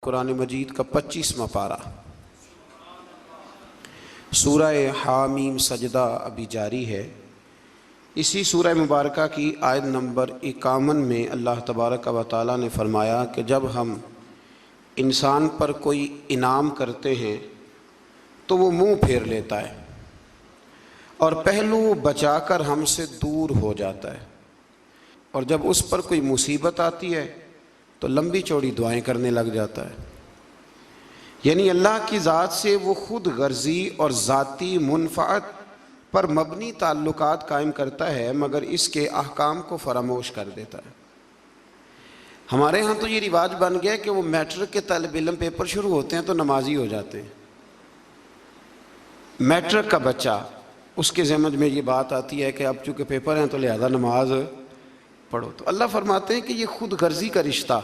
قرآن مجید کا 25واں پارہ، سورہ حامیم سجدہ ابھی جاری ہے۔ اسی سورہ مبارکہ کی آیت نمبر 51 میں اللہ تبارک و تعالیٰ نے فرمایا کہ جب ہم انسان پر کوئی انعام کرتے ہیں تو وہ منہ پھیر لیتا ہے اور پہلو بچا کر ہم سے دور ہو جاتا ہے، اور جب اس پر کوئی مصیبت آتی ہے تو لمبی چوڑی دعائیں کرنے لگ جاتا ہے۔ یعنی اللہ کی ذات سے وہ خود غرضی اور ذاتی منفعت پر مبنی تعلقات قائم کرتا ہے، مگر اس کے احکام کو فراموش کر دیتا ہے۔ ہمارے ہاں تو یہ رواج بن گیا کہ وہ میٹرک کے طالب علم پیپر شروع ہوتے ہیں تو نمازی ہو جاتے ہیں۔ میٹرک کا بچہ، اس کے ذہن میں یہ بات آتی ہے کہ اب چونکہ پیپر ہیں تو لہذا نماز پڑھو۔ تو اللہ فرماتے ہیں کہ یہ خود غرضی کا رشتہ،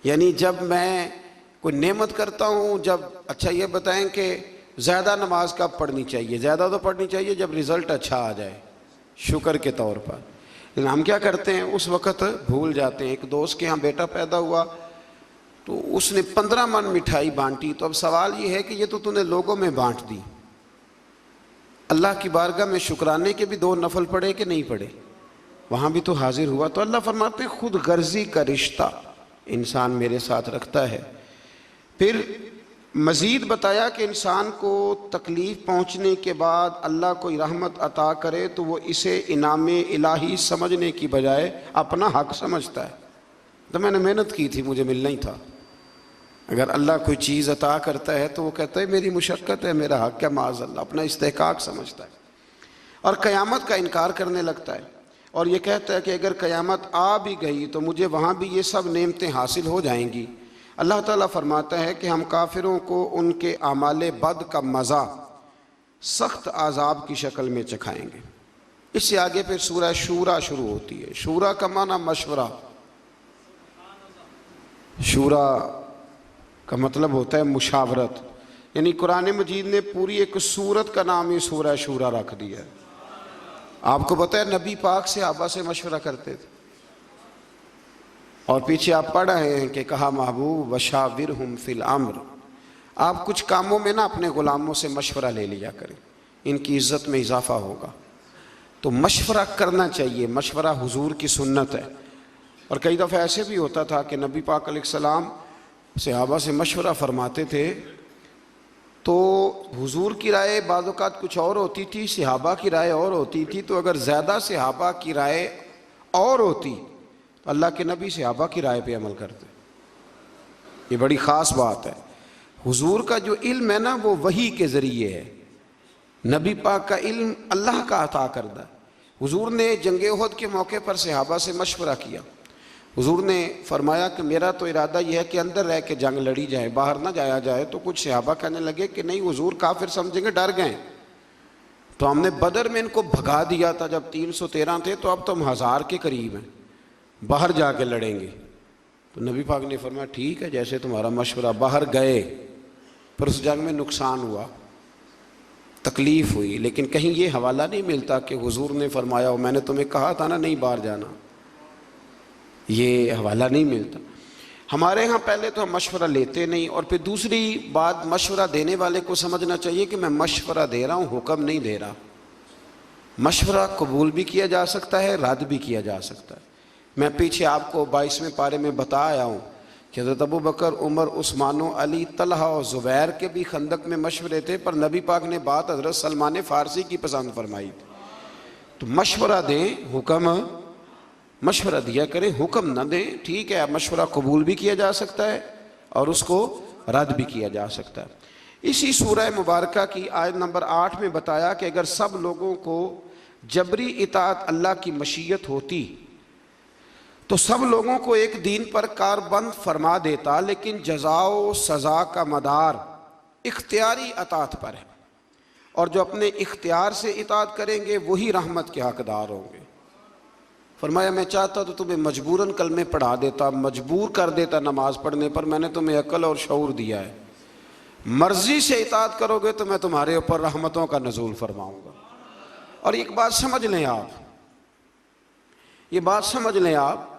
یعنی جب میں کوئی نعمت کرتا ہوں، جب اچھا یہ بتائیں کہ زیادہ نماز کب پڑھنی چاہیے؟ زیادہ تو پڑھنی چاہیے جب رزلٹ اچھا آ جائے، شکر کے طور پر۔ لیکن ہم کیا کرتے ہیں، اس وقت بھول جاتے ہیں۔ ایک دوست کے ہاں بیٹا پیدا ہوا تو اس نے 15 من مٹھائی بانٹی، تو اب سوال یہ ہے کہ یہ تو نے لوگوں میں بانٹ دی، اللہ کی بارگاہ میں شکرانے کے بھی 2 نفل پڑھے کہ نہیں پڑھے؟ وہاں بھی تو حاضر ہوا۔ تو اللہ فرماتے ہیں خود غرضی کا رشتہ انسان میرے ساتھ رکھتا ہے۔ پھر مزید بتایا کہ انسان کو تکلیف پہنچنے کے بعد اللہ کوئی رحمت عطا کرے تو وہ اسے انعام الہی سمجھنے کی بجائے اپنا حق سمجھتا ہے۔ تو میں نے محنت کی تھی، مجھے ملنا ہی تھا۔ اگر اللہ کوئی چیز عطا کرتا ہے تو وہ کہتا ہے میری مشقت ہے، میرا حق ہے، معاذ اللہ، اپنا استحقاق سمجھتا ہے اور قیامت کا انکار کرنے لگتا ہے، اور یہ کہتا ہے کہ اگر قیامت آ بھی گئی تو مجھے وہاں بھی یہ سب نعمتیں حاصل ہو جائیں گی۔ اللہ تعالیٰ فرماتا ہے کہ ہم کافروں کو ان کے اعمال بد کا مزہ سخت عذاب کی شکل میں چکھائیں گے۔ اس سے آگے پھر سورہ شورا شروع ہوتی ہے۔ شورا کا معنی مشورہ، شورا کا مطلب ہوتا ہے مشاورت، یعنی قرآن مجید نے پوری ایک سورت کا نام ہی سورہ شورا رکھ دیا ہے۔ آپ کو پتہ ہے نبی پاک صحابہ سے مشورہ کرتے تھے، اور پیچھے آپ پڑھ رہے ہیں کہ کہا محبوب وشاورہم فی الامر، آپ کچھ کاموں میں نا اپنے غلاموں سے مشورہ لے لیا کریں، ان کی عزت میں اضافہ ہوگا۔ تو مشورہ کرنا چاہیے، مشورہ حضور کی سنت ہے۔ اور کئی دفعہ ایسے بھی ہوتا تھا کہ نبی پاک علیہ السلام صحابہ سے مشورہ فرماتے تھے تو حضور کی رائے بعض اوقات کچھ اور ہوتی تھی، صحابہ کی رائے اور ہوتی تھی۔ تو اگر زیادہ صحابہ کی رائے اور ہوتی تو اللہ کے نبی صحابہ کی رائے پہ عمل کرتے۔ یہ بڑی خاص بات ہے۔ حضور کا جو علم ہے نا وہ وحی کے ذریعے ہے، نبی پاک کا علم اللہ کا عطا کردہ ہے۔ حضور نے جنگ احد کے موقع پر صحابہ سے مشورہ کیا۔ حضور نے فرمایا کہ میرا تو ارادہ یہ ہے کہ اندر رہ کے جنگ لڑی جائے، باہر نہ جایا جائے۔ تو کچھ صحابہ کہنے لگے کہ نہیں حضور کافر سمجھیں گے، ڈر گئے۔ تو ہم نے بدر میں ان کو بھگا دیا تھا جب 313 تھے، تو اب تو ہم 1000 کے قریب ہیں، باہر جا کے لڑیں گے۔ تو نبی پاک نے فرمایا ٹھیک ہے جیسے تمہارا مشورہ۔ باہر گئے، پر اس جنگ میں نقصان ہوا، تکلیف ہوئی، لیکن کہیں یہ حوالہ نہیں ملتا کہ حضور نے فرمایا ہو میں نے تمہیں کہا تھا نا نہیں باہر جانا، یہ حوالہ نہیں ملتا۔ ہمارے ہاں پہلے تو ہم مشورہ لیتے نہیں، اور پھر دوسری بات مشورہ دینے والے کو سمجھنا چاہیے کہ میں مشورہ دے رہا ہوں، حکم نہیں دے رہا۔ مشورہ قبول بھی کیا جا سکتا ہے، رد بھی کیا جا سکتا ہے۔ میں پیچھے آپ کو 22ویں پارے میں بتا آیا ہوں کہ حضرت ابو بکر، عمر، عثمان و علی، طلحہ اور زبیر کے بھی خندق میں مشورے تھے، پر نبی پاک نے بات حضرت سلمان فارسی کی پسند فرمائی تھی۔ تو مشورہ دیں، حکم مشورہ دیا کریں، حکم نہ دیں۔ ٹھیک ہے، مشورہ قبول بھی کیا جا سکتا ہے اور اس کو رد بھی کیا جا سکتا ہے۔ اسی سورہ مبارکہ کی آیت نمبر 8 میں بتایا کہ اگر سب لوگوں کو جبری اطاعت اللہ کی مشیت ہوتی تو سب لوگوں کو ایک دین پر کاربند فرما دیتا، لیکن جزا و سزا کا مدار اختیاری اطاعت پر ہے، اور جو اپنے اختیار سے اطاعت کریں گے وہی رحمت کے حقدار ہوں گے۔ فرمایا میں چاہتا تو تمہیں مجبوراً کلمے پڑھا دیتا، مجبور کر دیتا نماز پڑھنے پر، میں نے تمہیں عقل اور شعور دیا ہے، مرضی سے اطاعت کرو گے تو میں تمہارے اوپر رحمتوں کا نزول فرماؤں گا۔ اور ایک بات سمجھ لیں آپ، یہ بات سمجھ لیں آپ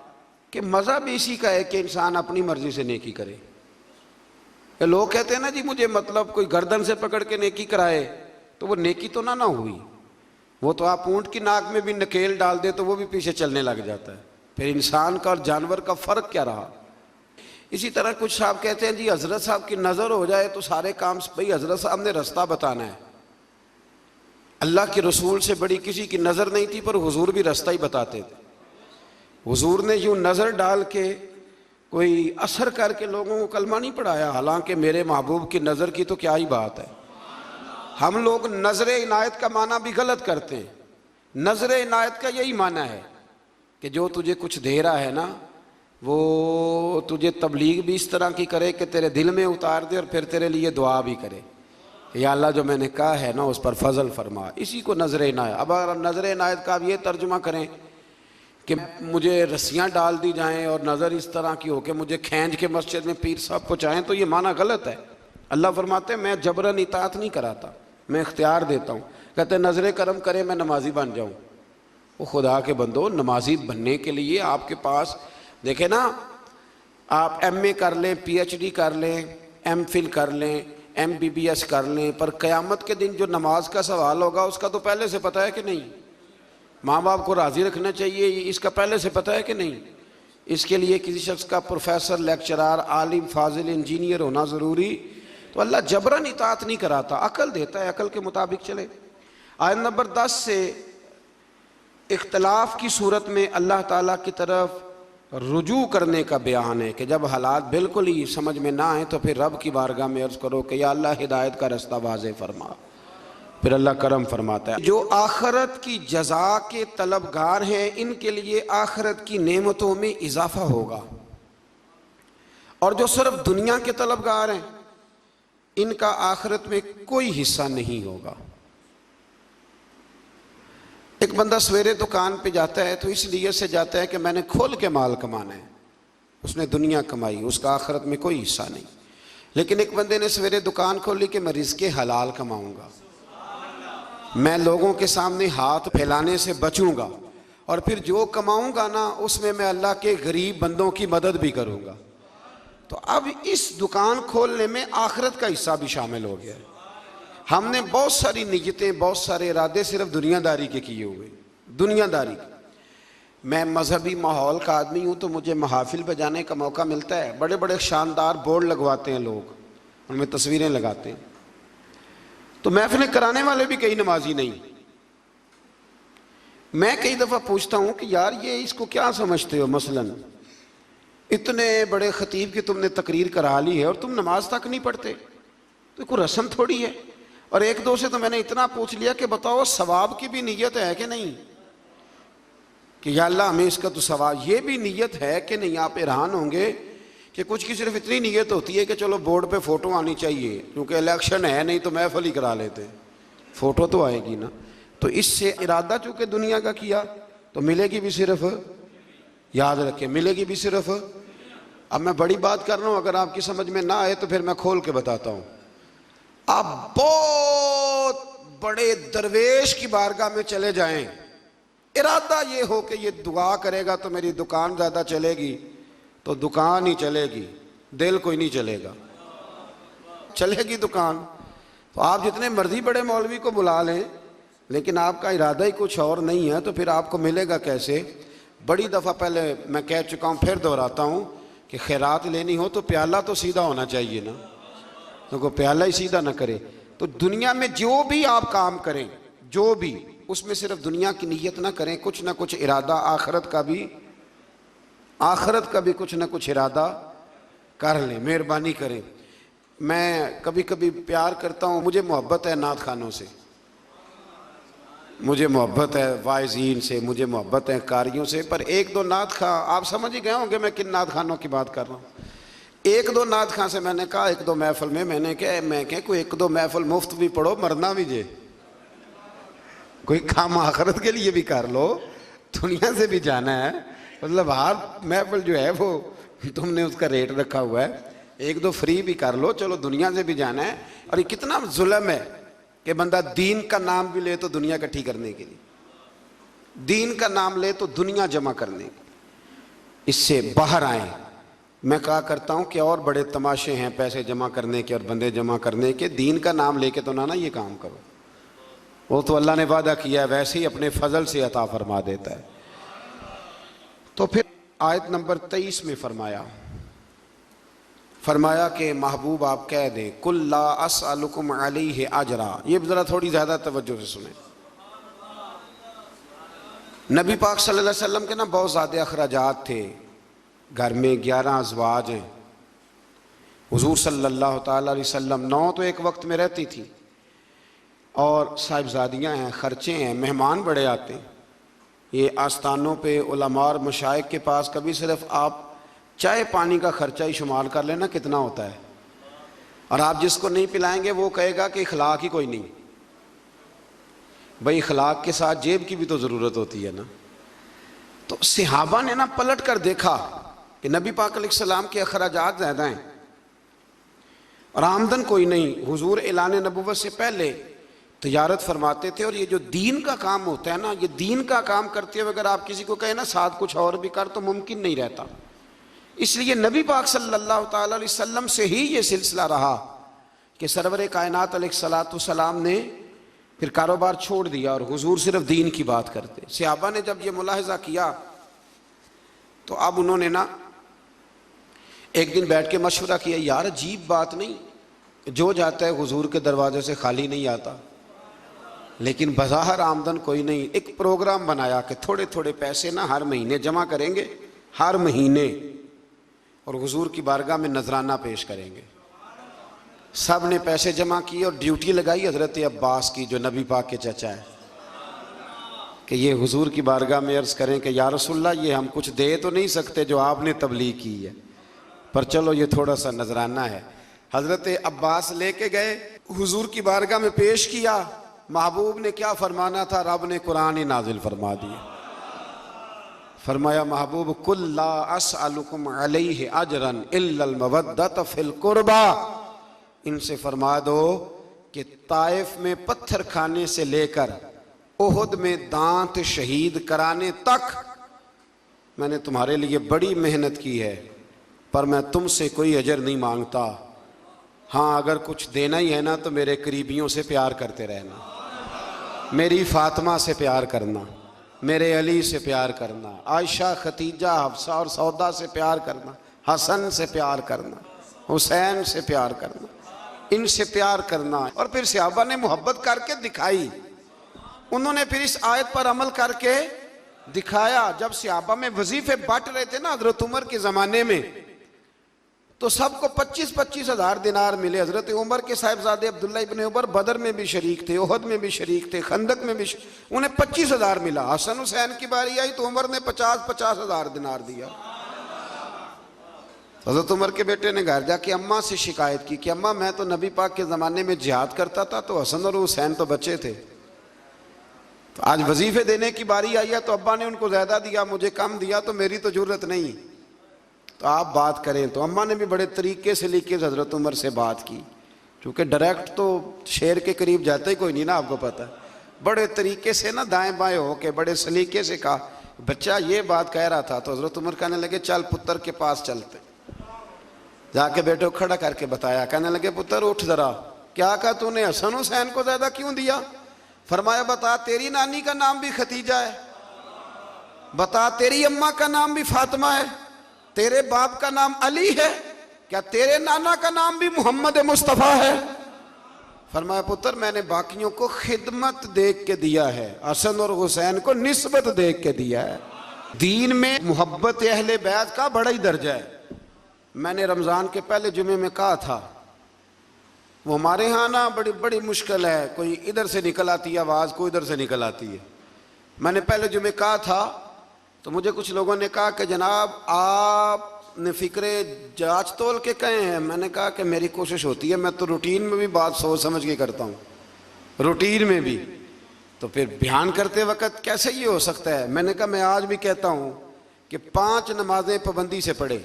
کہ مذہب اسی کا ہے کہ انسان اپنی مرضی سے نیکی کرے۔ یہ لوگ کہتے ہیں نا جی مجھے مطلب کوئی گردن سے پکڑ کے نیکی کرائے، تو وہ نیکی تو نہ ہوئی، وہ تو آپ اونٹ کی ناک میں بھی نکیل ڈال دے تو وہ بھی پیچھے چلنے لگ جاتا ہے، پھر انسان کا اور جانور کا فرق کیا رہا؟ اسی طرح کچھ صاحب کہتے ہیں جی حضرت صاحب کی نظر ہو جائے تو سارے کام، بھئی حضرت صاحب نے رستہ بتانا ہے، اللہ کے رسول سے بڑی کسی کی نظر نہیں تھی، پر حضور بھی رستہ ہی بتاتے تھے۔ حضور نے یوں نظر ڈال کے کوئی اثر کر کے لوگوں کو کلمہ نہیں پڑھایا، حالانکہ میرے محبوب کی نظر کی تو کیا ہی بات ہے۔ ہم لوگ نظر عنایت کا معنی بھی غلط کرتے ہیں۔ نظر عنایت کا یہی معنی ہے کہ جو تجھے کچھ دے رہا ہے نا، وہ تجھے تبلیغ بھی اس طرح کی کرے کہ تیرے دل میں اتار دے، اور پھر تیرے لیے دعا بھی کرے، یا اللہ جو میں نے کہا ہے نا اس پر فضل فرما، اسی کو نظر عنایت۔ اب اگر نظر عنایت کا اب یہ ترجمہ کریں کہ مجھے رسیاں ڈال دی جائیں اور نظر اس طرح کی ہو کہ مجھے کھینچ کے مسجد میں پیر صاحب پہنچائیں، تو یہ معنی غلط ہے۔ اللہ فرماتے ہیں میں جبراً اطاعت نہیں کراتا، میں اختیار دیتا ہوں۔ کہتے ہیں نظر کرم کرے میں نمازی بن جاؤں۔ وہ خدا کے بندو، نمازی بننے کے لیے آپ کے پاس دیکھیں نا، آپ ایم اے کر لیں، پی ایچ ڈی کر لیں، ایم فل کر لیں، ایم بی بی ایس کر لیں، پر قیامت کے دن جو نماز کا سوال ہوگا اس کا تو پہلے سے پتہ ہے کہ نہیں؟ ماں باپ کو راضی رکھنا چاہیے، اس کا پہلے سے پتہ ہے کہ نہیں؟ اس کے لیے کسی شخص کا پروفیسر، لیکچرار، عالم، فاضل، انجینئر ہونا ضروری؟ تو اللہ جبراً اطاعت نہیں کراتا، عقل دیتا ہے، عقل کے مطابق چلے۔ آیت نمبر 10 سے اختلاف کی صورت میں اللہ تعالیٰ کی طرف رجوع کرنے کا بیان ہے کہ جب حالات بالکل ہی سمجھ میں نہ آئیں تو پھر رب کی بارگاہ میں عرض کرو کہ یا اللہ ہدایت کا رستہ واضح فرما، پھر اللہ کرم فرماتا ہے۔ جو آخرت کی جزا کے طلبگار ہیں ان کے لیے آخرت کی نعمتوں میں اضافہ ہوگا، اور جو صرف دنیا کے طلبگار ہیں ان کا آخرت میں کوئی حصہ نہیں ہوگا۔ ایک بندہ سویرے دکان پہ جاتا ہے تو اس لیے سے جاتا ہے کہ میں نے کھول کے مال کمانا ہے، اس نے دنیا کمائی، اس کا آخرت میں کوئی حصہ نہیں۔ لیکن ایک بندے نے سویرے دکان کھولی کہ میں رزق حلال کماؤں گا، میں لوگوں کے سامنے ہاتھ پھیلانے سے بچوں گا، اور پھر جو کماؤں گا نا اس میں اللہ کے غریب بندوں کی مدد بھی کروں گا، تو اب اس دکان کھولنے میں آخرت کا حصہ بھی شامل ہو گیا ہے۔ ہم نے بہت ساری نیتیں، بہت سارے ارادے صرف دنیا داری کے کیے ہوئے، دنیا داری کے۔ میں مذہبی ماحول کا آدمی ہوں تو مجھے محافل پہ جانے کا موقع ملتا ہے، بڑے بڑے شاندار بورڈ لگواتے ہیں لوگ، ان میں تصویریں لگاتے ہیں، تو محفلیں کرانے والے بھی کئی نمازی نہیں۔ میں کئی دفعہ پوچھتا ہوں کہ یار یہ اس کو کیا سمجھتے ہو، مثلاً اتنے بڑے خطیب کی تم نے تقریر کرا لی ہے اور تم نماز تک نہیں پڑھتے، تو کوئی رسم تھوڑی ہے۔ اور ایک دو سے تو میں نے اتنا پوچھ لیا کہ بتاؤ ثواب کی بھی نیت ہے کہ نہیں، کہ یا اللہ ہمیں اس کا تو ثواب، یہ بھی نیت ہے کہ نہیں؟ آپ حیران ہوں گے کہ کچھ کی صرف اتنی نیت ہوتی ہے کہ چلو بورڈ پہ فوٹو آنی چاہیے، کیونکہ الیکشن ہے، نہیں تو محفل ہی کرا لیتے، فوٹو تو آئے گی نا۔ تو اس سے ارادہ چونکہ دنیا کا کیا تو ملے گی بھی صرف، یاد رکھیں ملے گی بھی صرف۔ اب میں بڑی بات کر رہا ہوں، اگر آپ کی سمجھ میں نہ آئے تو پھر میں کھول کے بتاتا ہوں۔ آپ بہت بڑے درویش کی بارگاہ میں چلے جائیں، ارادہ یہ ہو کہ یہ دعا کرے گا تو میری دکان زیادہ چلے گی، تو دکان ہی چلے گی، دل کوئی نہیں چلے گا، چلے گی دکان۔ تو آپ جتنے مرضی بڑے مولوی کو بلا لیں، لیکن آپ کا ارادہ ہی کچھ اور نہیں ہے تو پھر آپ کو ملے گا کیسے؟ بڑی دفعہ پہلے میں کہہ چکا ہوں، پھر دہراتا ہوں کہ خیرات لینی ہو تو پیالہ تو سیدھا ہونا چاہیے نا، تو پیالہ ہی سیدھا نہ کرے۔ تو دنیا میں جو بھی آپ کام کریں، جو بھی، اس میں صرف دنیا کی نیت نہ کریں، کچھ نہ کچھ ارادہ آخرت کا بھی کچھ نہ کچھ ارادہ کر لیں، مہربانی کریں۔ میں کبھی کبھی پیار کرتا ہوں، مجھے محبت ہے نعت خوانوں سے، مجھے محبت ہے واعظین سے، مجھے محبت ہے قاریوں سے، پر ایک دو نعت خواں، آپ سمجھ ہی گئے ہوں گے میں کن نعت خوانوں کی بات کر رہا ہوں۔ ایک دو نعت خواں سے میں نے کہا، ایک دو محفل میں کہ کوئی ایک دو محفل مفت بھی پڑھو، مرنا بھی جے، کوئی کام آخرت کے لیے بھی کر لو، دنیا سے بھی جانا ہے، مطلب ہر محفل جو ہے وہ تم نے اس کا ریٹ رکھا ہوا ہے، ایک دو فری بھی کر لو، چلو دنیا سے بھی جانا ہے۔ اور یہ کتنا ظلم ہے کہ بندہ دین کا نام بھی لے تو دنیا اکٹھی کرنے کے لیے، دین کا نام لے تو دنیا جمع کرنے کے، اس سے باہر آئیں۔ میں کہا کرتا ہوں کہ اور بڑے تماشے ہیں پیسے جمع کرنے کے اور بندے جمع کرنے کے، دین کا نام لے کے تو نہ یہ کام کرو، وہ تو اللہ نے وعدہ کیا ہے ویسے ہی اپنے فضل سے عطا فرما دیتا ہے۔ تو پھر آیت نمبر 23 میں فرمایا کہ محبوب آپ کہہ دیں قُل لَا أَسْأَلُكُمْ عَلَيْهِ أَجْرًا۔ یہ ذرا تھوڑی زیادہ توجہ سے سنیں۔ نبی پاک صلی اللہ علیہ وسلم کے نا بہت زیادہ اخراجات تھے، گھر میں 11 ازواج ہیں، حضور صلی اللہ تعالیٰ علیہ وسلم 9 تو ایک وقت میں رہتی تھی، اور صاحبزادیاں ہیں، خرچے ہیں، مہمان بڑے آتے ہیں۔ یہ آستانوں پہ علماء اور مشائخ کے پاس کبھی صرف آپ چائے پانی کا خرچہ ہی شمار کر لینا کتنا ہوتا ہے، اور آپ جس کو نہیں پلائیں گے وہ کہے گا کہ اخلاق ہی کوئی نہیں۔ بھئی اخلاق کے ساتھ جیب کی بھی تو ضرورت ہوتی ہے نا۔ تو صحابہ نے نا پلٹ کر دیکھا کہ نبی پاک علیہ السلام کے اخراجات زیادہ ہیں اور آمدن کوئی نہیں۔ حضور اعلان نبوت سے پہلے تجارت فرماتے تھے، اور یہ جو دین کا کام ہوتا ہے نا، یہ دین کا کام کرتے ہوئے اگر آپ کسی کو کہیں نا ساتھ کچھ اور بھی کر تو ممکن نہیں رہتا۔ اس لیے نبی پاک صلی اللہ تعالیٰ علیہ وسلم سے ہی یہ سلسلہ رہا کہ سرور کائنات علیہ الصلاۃ والسلام نے پھر کاروبار چھوڑ دیا اور حضور صرف دین کی بات کرتے۔ صحابہ نے جب یہ ملاحظہ کیا تو اب انہوں نے نا ایک دن بیٹھ کے مشورہ کیا، یار عجیب بات نہیں، جو جاتا ہے حضور کے دروازے سے خالی نہیں آتا، لیکن بظاہر آمدن کوئی نہیں۔ ایک پروگرام بنایا کہ تھوڑے تھوڑے پیسے نا ہر مہینے جمع کریں گے، ہر مہینے، اور حضور کی بارگاہ میں نذرانہ پیش کریں گے۔ سب نے پیسے جمع کیے اور ڈیوٹی لگائی حضرت عباس کی جو نبی پاک کے چچا ہے، کہ یہ حضور کی بارگاہ میں عرض کریں کہ یا رسول اللہ یہ ہم کچھ دے تو نہیں سکتے جو آپ نے تبلیغ کی ہے، پر چلو یہ تھوڑا سا نذرانہ ہے۔ حضرت عباس لے کے گئے، حضور کی بارگاہ میں پیش کیا۔ محبوب نے کیا فرمانا تھا، رب نے قرآن ہی نازل فرما دیا۔ فرمایا محبوب قُل لَا أَسْأَلُكُمْ عَلَيْهِ أَجْرًا إِلَّا الْمَوَدَّةَ فِي الْقُرْبَى۔ ان سے فرما دو کہ طائف میں پتھر کھانے سے لے کر احد میں دانت شہید کرانے تک میں نے تمہارے لیے بڑی محنت کی ہے، پر میں تم سے کوئی اجر نہیں مانگتا۔ ہاں اگر کچھ دینا ہی ہے نا تو میرے قریبیوں سے پیار کرتے رہنا، میری فاطمہ سے پیار کرنا، میرے علی سے پیار کرنا، عائشہ، ختیجہ، حفصہ اور سودا سے پیار کرنا، حسن سے پیار کرنا، حسین سے پیار کرنا، ان سے پیار کرنا۔ اور پھر صحابہ نے محبت کر کے دکھائی، انہوں نے پھر اس آیت پر عمل کر کے دکھایا۔ جب صحابہ میں وظیفے بانٹ رہے تھے نا حضرت عمر کے زمانے میں، تو سب کو 25-25 ہزار دینار ملے۔ حضرت عمر کے صاحبزادے عبداللہ ابن عمر بدر میں بھی شریک تھے، احد میں بھی شریک تھے، خندق میں بھی انہیں 25 ہزار ملا۔ حسن حسین کی باری آئی تو عمر نے 50-50 ہزار دینار دیا۔ حضرت عمر کے بیٹے نے گھر جا کے اماں سے شکایت کی کہ اماں میں تو نبی پاک کے زمانے میں جہاد کرتا تھا تو حسن اور حسین تو بچے تھے، تو آج وظیفے دینے کی باری آئی ہے تو ابا نے ان کو زیادہ دیا، مجھے کم دیا، تو میری تو ضرورت نہیں، تو آپ بات کریں۔ تو اماں نے بھی بڑے طریقے سے لے کے حضرت عمر سے بات کی، کیونکہ ڈائریکٹ تو شیر کے قریب جاتا ہی کوئی نہیں نا، آپ کو پتہ ہے۔ بڑے طریقے سے نا دائیں بائیں ہو کے بڑے سلیقے سے کہا، بچہ یہ بات کہہ رہا تھا، تو حضرت عمر کہنے لگے چل پتر کے پاس چلتے۔ جا کے بیٹے کو کھڑا کر کے بتایا، کہنے لگے پتر اٹھ ذرا، کیا کہا تو نے حسن حسین کو زیادہ کیوں دیا؟ فرمایا بتا تیری نانی کا نام بھی ختیجہ ہے، بتا تیری اماں کا نام بھی فاطمہ ہے، تیرے باپ کا نام علی ہے، کیا تیرے نانا کا نام بھی محمد مصطفیٰ ہے؟ فرمایا پتر میں نے باقیوں کو خدمت دیکھ کے دیا ہے، حسن اور حسین کو نسبت دیکھ کے دیا ہے۔ دین میں محبت اہل بیت کا بڑا ہی درجہ ہے۔ میں نے رمضان کے پہلے جمعے میں کہا تھا، وہ ہمارے ہاں نا بڑی مشکل ہے، کوئی ادھر سے نکل آتی ہے آواز، کوئی ادھر سے نکل آتی ہے۔ میں نے پہلے جمعے کہا تھا تو مجھے کچھ لوگوں نے کہا کہ جناب آپ نے فکرے جانچ تول کے کہے ہیں۔ میں نے کہا کہ میری کوشش ہوتی ہے، میں تو روٹین میں بھی بات سوچ سمجھ کے کرتا ہوں، روٹین میں بھی، تو پھر بیان کرتے وقت کیسے یہ ہو سکتا ہے؟ میں نے کہا میں آج بھی کہتا ہوں کہ 5 نمازیں پابندی سے پڑھے،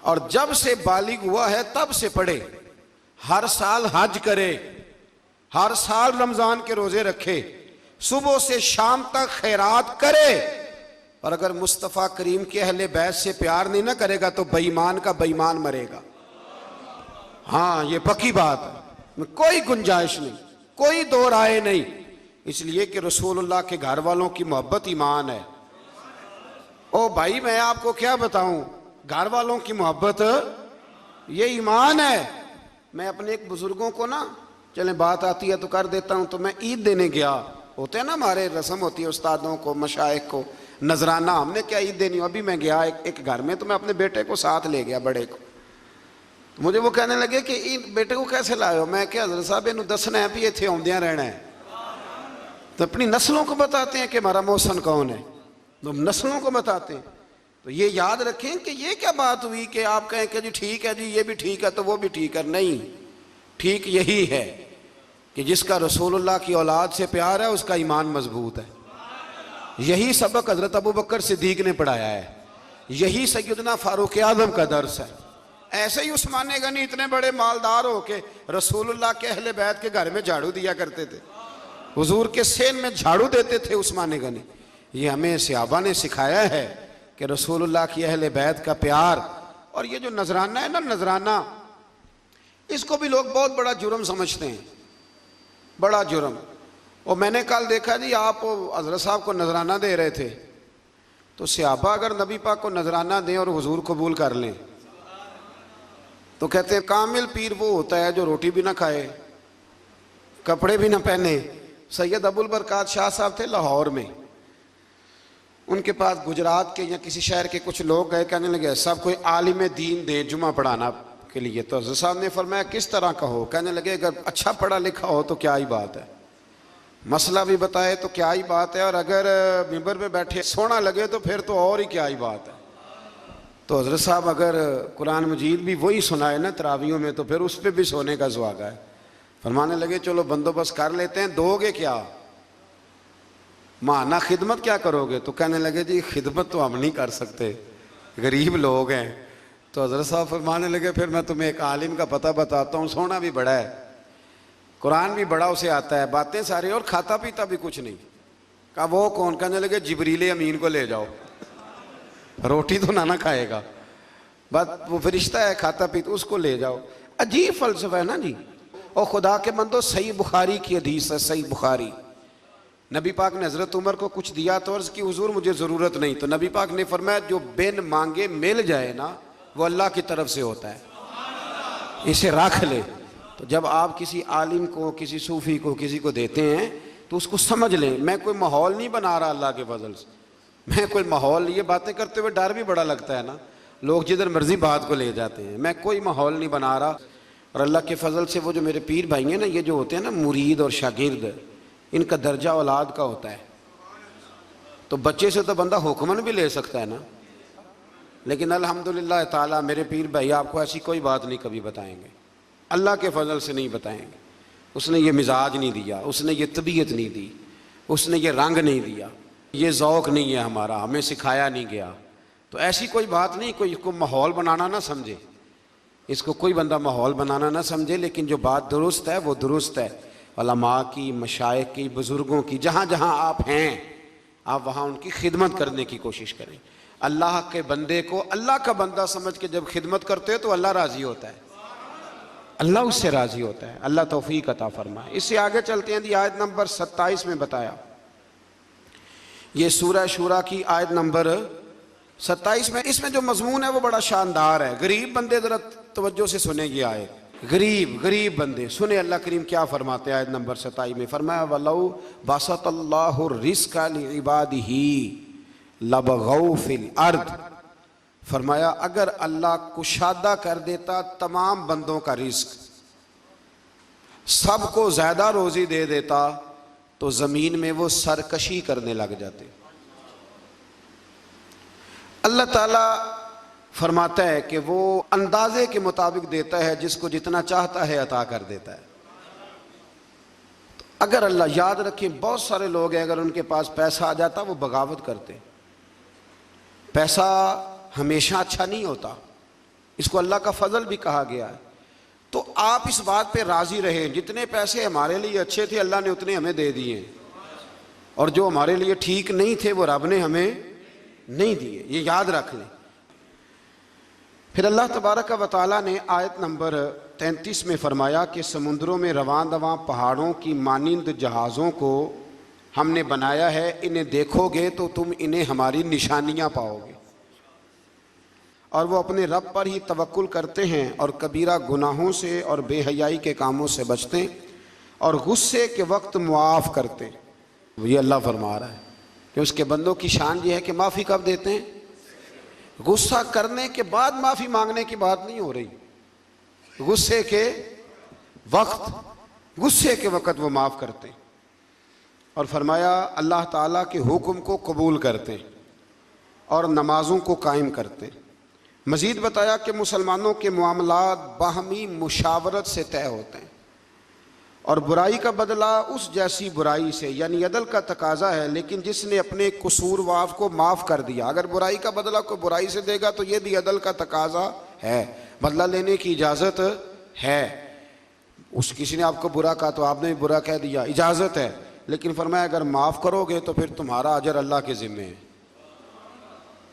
اور جب سے بالغ ہوا ہے تب سے پڑھے، ہر سال حج کرے، ہر سال رمضان کے روزے رکھے، صبح سے شام تک خیرات کرے، اور اگر مصطفیٰ کریم کے اہل بیت سے پیار نہیں نہ کرے گا تو بے ایمان کا بے ایمان مرے گا. ہاں یہ پکی بات ہے, کوئی گنجائش نہیں, کوئی دو رائے نہیں. اس لیے کہ رسول اللہ کے گھر والوں کی محبت ایمان ہے. او بھائی میں آپ کو کیا بتاؤں, گھر والوں کی محبت یہ ایمان ہے. میں اپنے ایک بزرگوں کو نا, چلیں بات آتی ہے تو کر دیتا ہوں, تو میں عید دینے گیا. ہوتے ہیں نا ہمارے رسم ہوتی ہے استادوں کو مشائخ کو نذرانہ, ہم نے کیا عید دینی. ابھی میں گیا ایک گھر میں, تو میں اپنے بیٹے کو ساتھ لے گیا, بڑے کو. مجھے وہ کہنے لگے کہ بیٹے کو کیسے لائے ہو. میں کہ حضرت صاحب انہوں دسنا ہے بھی اتنے آمدیاں رہنا ہے. تو اپنی نسلوں کو بتاتے ہیں کہ ہمارا محسن کون ہے, تو ہم نسلوں کو بتاتے ہیں. تو یہ یاد رکھیں کہ یہ کیا بات ہوئی کہ آپ کہیں کہ جی ٹھیک ہے جی یہ بھی ٹھیک ہے تو وہ بھی ٹھیک ہے. نہیں, ٹھیک یہی ہے کہ جس کا رسول اللہ کی اولاد سے پیار ہے اس کا ایمان مضبوط ہے. یہی سبق حضرت ابوبکر صدیق نے پڑھایا ہے, یہی سیدنا فاروق اعظم کا درس ہے. ایسے ہی عثمان غنی اتنے بڑے مالدار ہو کے رسول اللہ کے اہل بیت کے گھر میں جھاڑو دیا کرتے تھے, حضور کے سین میں جھاڑو دیتے تھے عثمان غنی. یہ ہمیں صحابہ نے سکھایا ہے کہ رسول اللہ کی اہل بیت کا پیار. اور یہ جو نذرانہ ہے نا, نذرانہ, اس کو بھی لوگ بہت بڑا جرم سمجھتے ہیں, بڑا جرم. اور میں نے کل دیکھا جی آپ حضرت صاحب کو نذرانہ دے رہے تھے, تو صحابہ اگر نبی پاک کو نذرانہ دیں اور حضور قبول کر لیں تو کہتے ہیں کامل پیر وہ ہوتا ہے جو روٹی بھی نہ کھائے, کپڑے بھی نہ پہنے. سید ابو البرکات شاہ صاحب تھے لاہور میں, ان کے پاس گجرات کے یا کسی شہر کے کچھ لوگ گئے, کہنے لگے سب کوئی عالم دین دے جمعہ پڑھانا کے لیے. تو حضرت صاحب نے فرمایا کس طرح کا ہو. کہنے لگے اگر اچھا پڑھا لکھا ہو تو کیا ہی بات ہے, مسئلہ بھی بتائے تو کیا ہی بات ہے, اور اگر ممبر پہ بیٹھے سونا لگے تو پھر تو اور ہی کیا ہی بات ہے. تو حضرت صاحب اگر قرآن مجید بھی وہی سنائے نا تراویوں میں تو پھر اس پہ بھی سونے کا سواگا ہے. فرمانے لگے چلو بندوبست کر لیتے ہیں, دو گے کیا, مانا خدمت کیا کرو گے. تو کہنے لگے جی خدمت تو ہم نہیں کر سکتے, غریب لوگ ہیں. تو حضرت صاحب فرمانے لگے پھر میں تمہیں ایک عالم کا پتہ بتاتا ہوں, سونا بھی بڑا ہے, قرآن بھی بڑا اسے آتا ہے, باتیں ساری, اور کھاتا پیتا بھی کچھ نہیں. کہا وہ کون. کہنے لگے جبریل امین کو لے جاؤ, روٹی تو نہ کھائے گا, بس وہ فرشتہ ہے کھاتا پیتا, اس کو لے جاؤ. عجیب فلسفہ ہے نا جی. اور خدا کے بندو صحیح بخاری کی حدیث ہے, صحیح بخاری. نبی پاک نے حضرت عمر کو کچھ دیا تو عرض کی حضور مجھے ضرورت نہیں. تو نبی پاک نے فرمایا جو بن مانگے مل جائے نا وہ اللہ کی طرف سے ہوتا ہے, اسے رکھ لے. تو جب آپ کسی عالم کو, کسی صوفی کو, کسی کو دیتے ہیں تو اس کو سمجھ لیں میں کوئی ماحول نہیں بنا رہا اللہ کے فضل سے, میں کوئی ماحول, یہ باتیں کرتے ہوئے ڈر بھی بڑا لگتا ہے نا, لوگ جدھر مرضی بات کو لے جاتے ہیں. میں کوئی ماحول نہیں بنا رہا. اور اللہ کے فضل سے وہ جو میرے پیر بھائی ہیں نا, یہ جو ہوتے ہیں نا مرید اور شاگرد, ان کا درجہ اولاد کا ہوتا ہے. تو بچے سے تو بندہ حکمن بھی لے سکتا ہے نا, لیکن الحمدللہ تعالیٰ میرے پیر بھائی آپ کو ایسی کوئی بات نہیں کبھی بتائیں گے, اللہ کے فضل سے نہیں بتائیں گے. اس نے یہ مزاج نہیں دیا, اس نے یہ طبیعت نہیں دی, اس نے یہ رنگ نہیں دیا, یہ ذوق نہیں ہے ہمارا, ہمیں سکھایا نہیں گیا. تو ایسی کوئی بات نہیں, کوئی اس کو ماحول بنانا نہ سمجھے, اس کو کوئی بندہ ماحول بنانا نہ سمجھے. لیکن جو بات درست ہے وہ درست ہے. علماء کی, مشائخ کی, بزرگوں کی, جہاں جہاں آپ ہیں آپ وہاں ان کی خدمت کرنے کی کوشش کریں. اللہ کے بندے کو اللہ کا بندہ سمجھ کے جب خدمت کرتے ہو تو اللہ راضی ہوتا ہے, اللہ اس سے راضی ہوتا ہے. اللہ توفیق عطا فرمائے. اس سے آگے چلتے ہیں. آیت نمبر 27 میں بتایا, یہ سورہ شورا کی آیت نمبر 27 میں, اس میں جو مضمون ہے وہ بڑا شاندار ہے. غریب بندے ذرا توجہ سے سنیں گی آیت. غریب بندے سنیں اللہ کریم کیا فرماتے ہیں. آیت نمبر 27 میں فرمایا وَلَوْ بَسَطَ اللَّهُ الرِّزْقَ لِعِبَادِهِ لَبَغَوْا فِي الْأَرْضِ. فرمایا اگر اللہ کشادہ کر دیتا تمام بندوں کا رزق, سب کو زیادہ روزی دے دیتا تو زمین میں وہ سرکشی کرنے لگ جاتے. اللہ تعالیٰ فرماتا ہے کہ وہ اندازے کے مطابق دیتا ہے, جس کو جتنا چاہتا ہے عطا کر دیتا ہے. اگر اللہ, یاد رکھیں بہت سارے لوگ ہیں اگر ان کے پاس پیسہ آ جاتا وہ بغاوت کرتے. پیسہ ہمیشہ اچھا نہیں ہوتا, اس کو اللہ کا فضل بھی کہا گیا ہے. تو آپ اس بات پہ راضی رہیں, جتنے پیسے ہمارے لیے اچھے تھے اللہ نے اتنے ہمیں دے دیے, اور جو ہمارے لیے ٹھیک نہیں تھے وہ رب نے ہمیں نہیں دیے، یہ یاد رکھ لیں۔ پھر اللہ تبارک و تعالیٰ نے آیت نمبر 33 میں فرمایا کہ سمندروں میں رواں دواں پہاڑوں کی مانند جہازوں کو ہم نے بنایا ہے، انہیں دیکھو گے تو تم انہیں ہماری نشانیاں پاؤ گے، اور وہ اپنے رب پر ہی توکل کرتے ہیں اور کبیرہ گناہوں سے اور بے حیائی کے کاموں سے بچتے ہیں اور غصے کے وقت معاف کرتے ہیں۔ یہ اللہ فرما رہا ہے کہ اس کے بندوں کی شان یہ ہے کہ معافی کب دیتے ہیں؟ غصہ کرنے کے بعد معافی مانگنے کی بات نہیں ہو رہی، غصے کے وقت وہ معاف کرتے ہیں۔ اور فرمایا اللہ تعالیٰ کے حکم کو قبول کرتے ہیں اور نمازوں کو قائم کرتے ہیں۔ مزید بتایا کہ مسلمانوں کے معاملات باہمی مشاورت سے طے ہوتے ہیں، اور برائی کا بدلہ اس جیسی برائی سے، یعنی عدل کا تقاضا ہے، لیکن جس نے اپنے قصوروار کو معاف کر دیا، اگر برائی کا بدلہ کوئی برائی سے دے گا تو یہ بھی عدل کا تقاضا ہے، بدلہ لینے کی اجازت ہے۔ کسی نے آپ کو برا کہا تو آپ نے بھی برا کہہ دیا، اجازت ہے، لیکن فرمایا اگر معاف کرو گے تو پھر تمہارا اجر اللہ کے ذمے ہے۔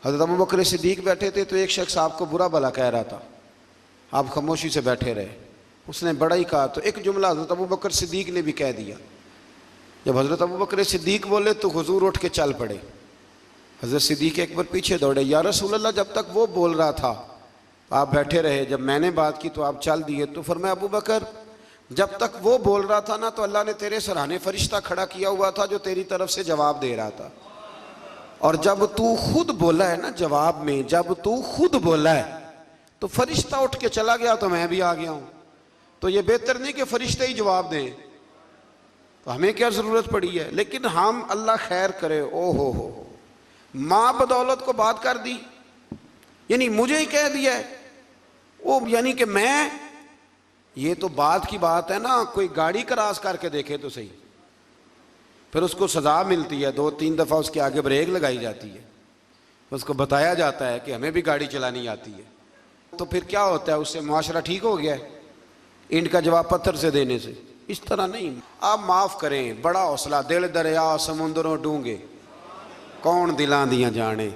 حضرت ابوبکر صدیق بیٹھے تھے تو ایک شخص آپ کو برا بھلا کہہ رہا تھا، آپ خاموشی سے بیٹھے رہے، اس نے بڑا ہی کہا تو ایک جملہ حضرت ابوبکر صدیق نے بھی کہہ دیا۔ جب حضرت ابوبکر صدیق بولے تو حضور اٹھ کے چل پڑے۔ حضرت صدیق اکبر پیچھے دوڑے، یا رسول اللہ جب تک وہ بول رہا تھا آپ بیٹھے رہے، جب میں نے بات کی تو آپ چل دیے۔ تو فرمایا ابوبکر جب تک وہ بول رہا تھا نا تو اللہ نے تیرے سرانے فرشتہ کھڑا کیا ہوا تھا جو تیری طرف سے جواب دے رہا تھا، اور جب تو خود بولا ہے نا جواب میں، جب تو خود بولا ہے تو فرشتہ اٹھ کے چلا گیا تو میں بھی آ گیا ہوں، تو یہ بہتر نہیں کہ فرشتے ہی جواب دیں، تو ہمیں کیا ضرورت پڑی ہے؟ لیکن ہم اللہ خیر کرے، او ہو ماں بدولت کو بات کر دی، یعنی مجھے ہی کہہ دیا ہے وہ، یعنی کہ میں، یہ تو بات کی بات ہے نا، کوئی گاڑی کراس کر کے دیکھے تو صحیح، پھر اس کو سزا ملتی ہے، 2-3 دفعہ اس کے آگے بریک لگائی جاتی ہے، اس کو بتایا جاتا ہے کہ ہمیں بھی گاڑی چلانی آتی ہے، تو پھر کیا ہوتا ہے؟ اس سے معاشرہ ٹھیک ہو گیا ہے اینٹ کا جواب پتھر سے دینے سے؟ اس طرح نہیں، آپ معاف کریں، بڑا حوصلہ، دل دریا سمندروں ڈونگے کون دلاں دیاں جانے۔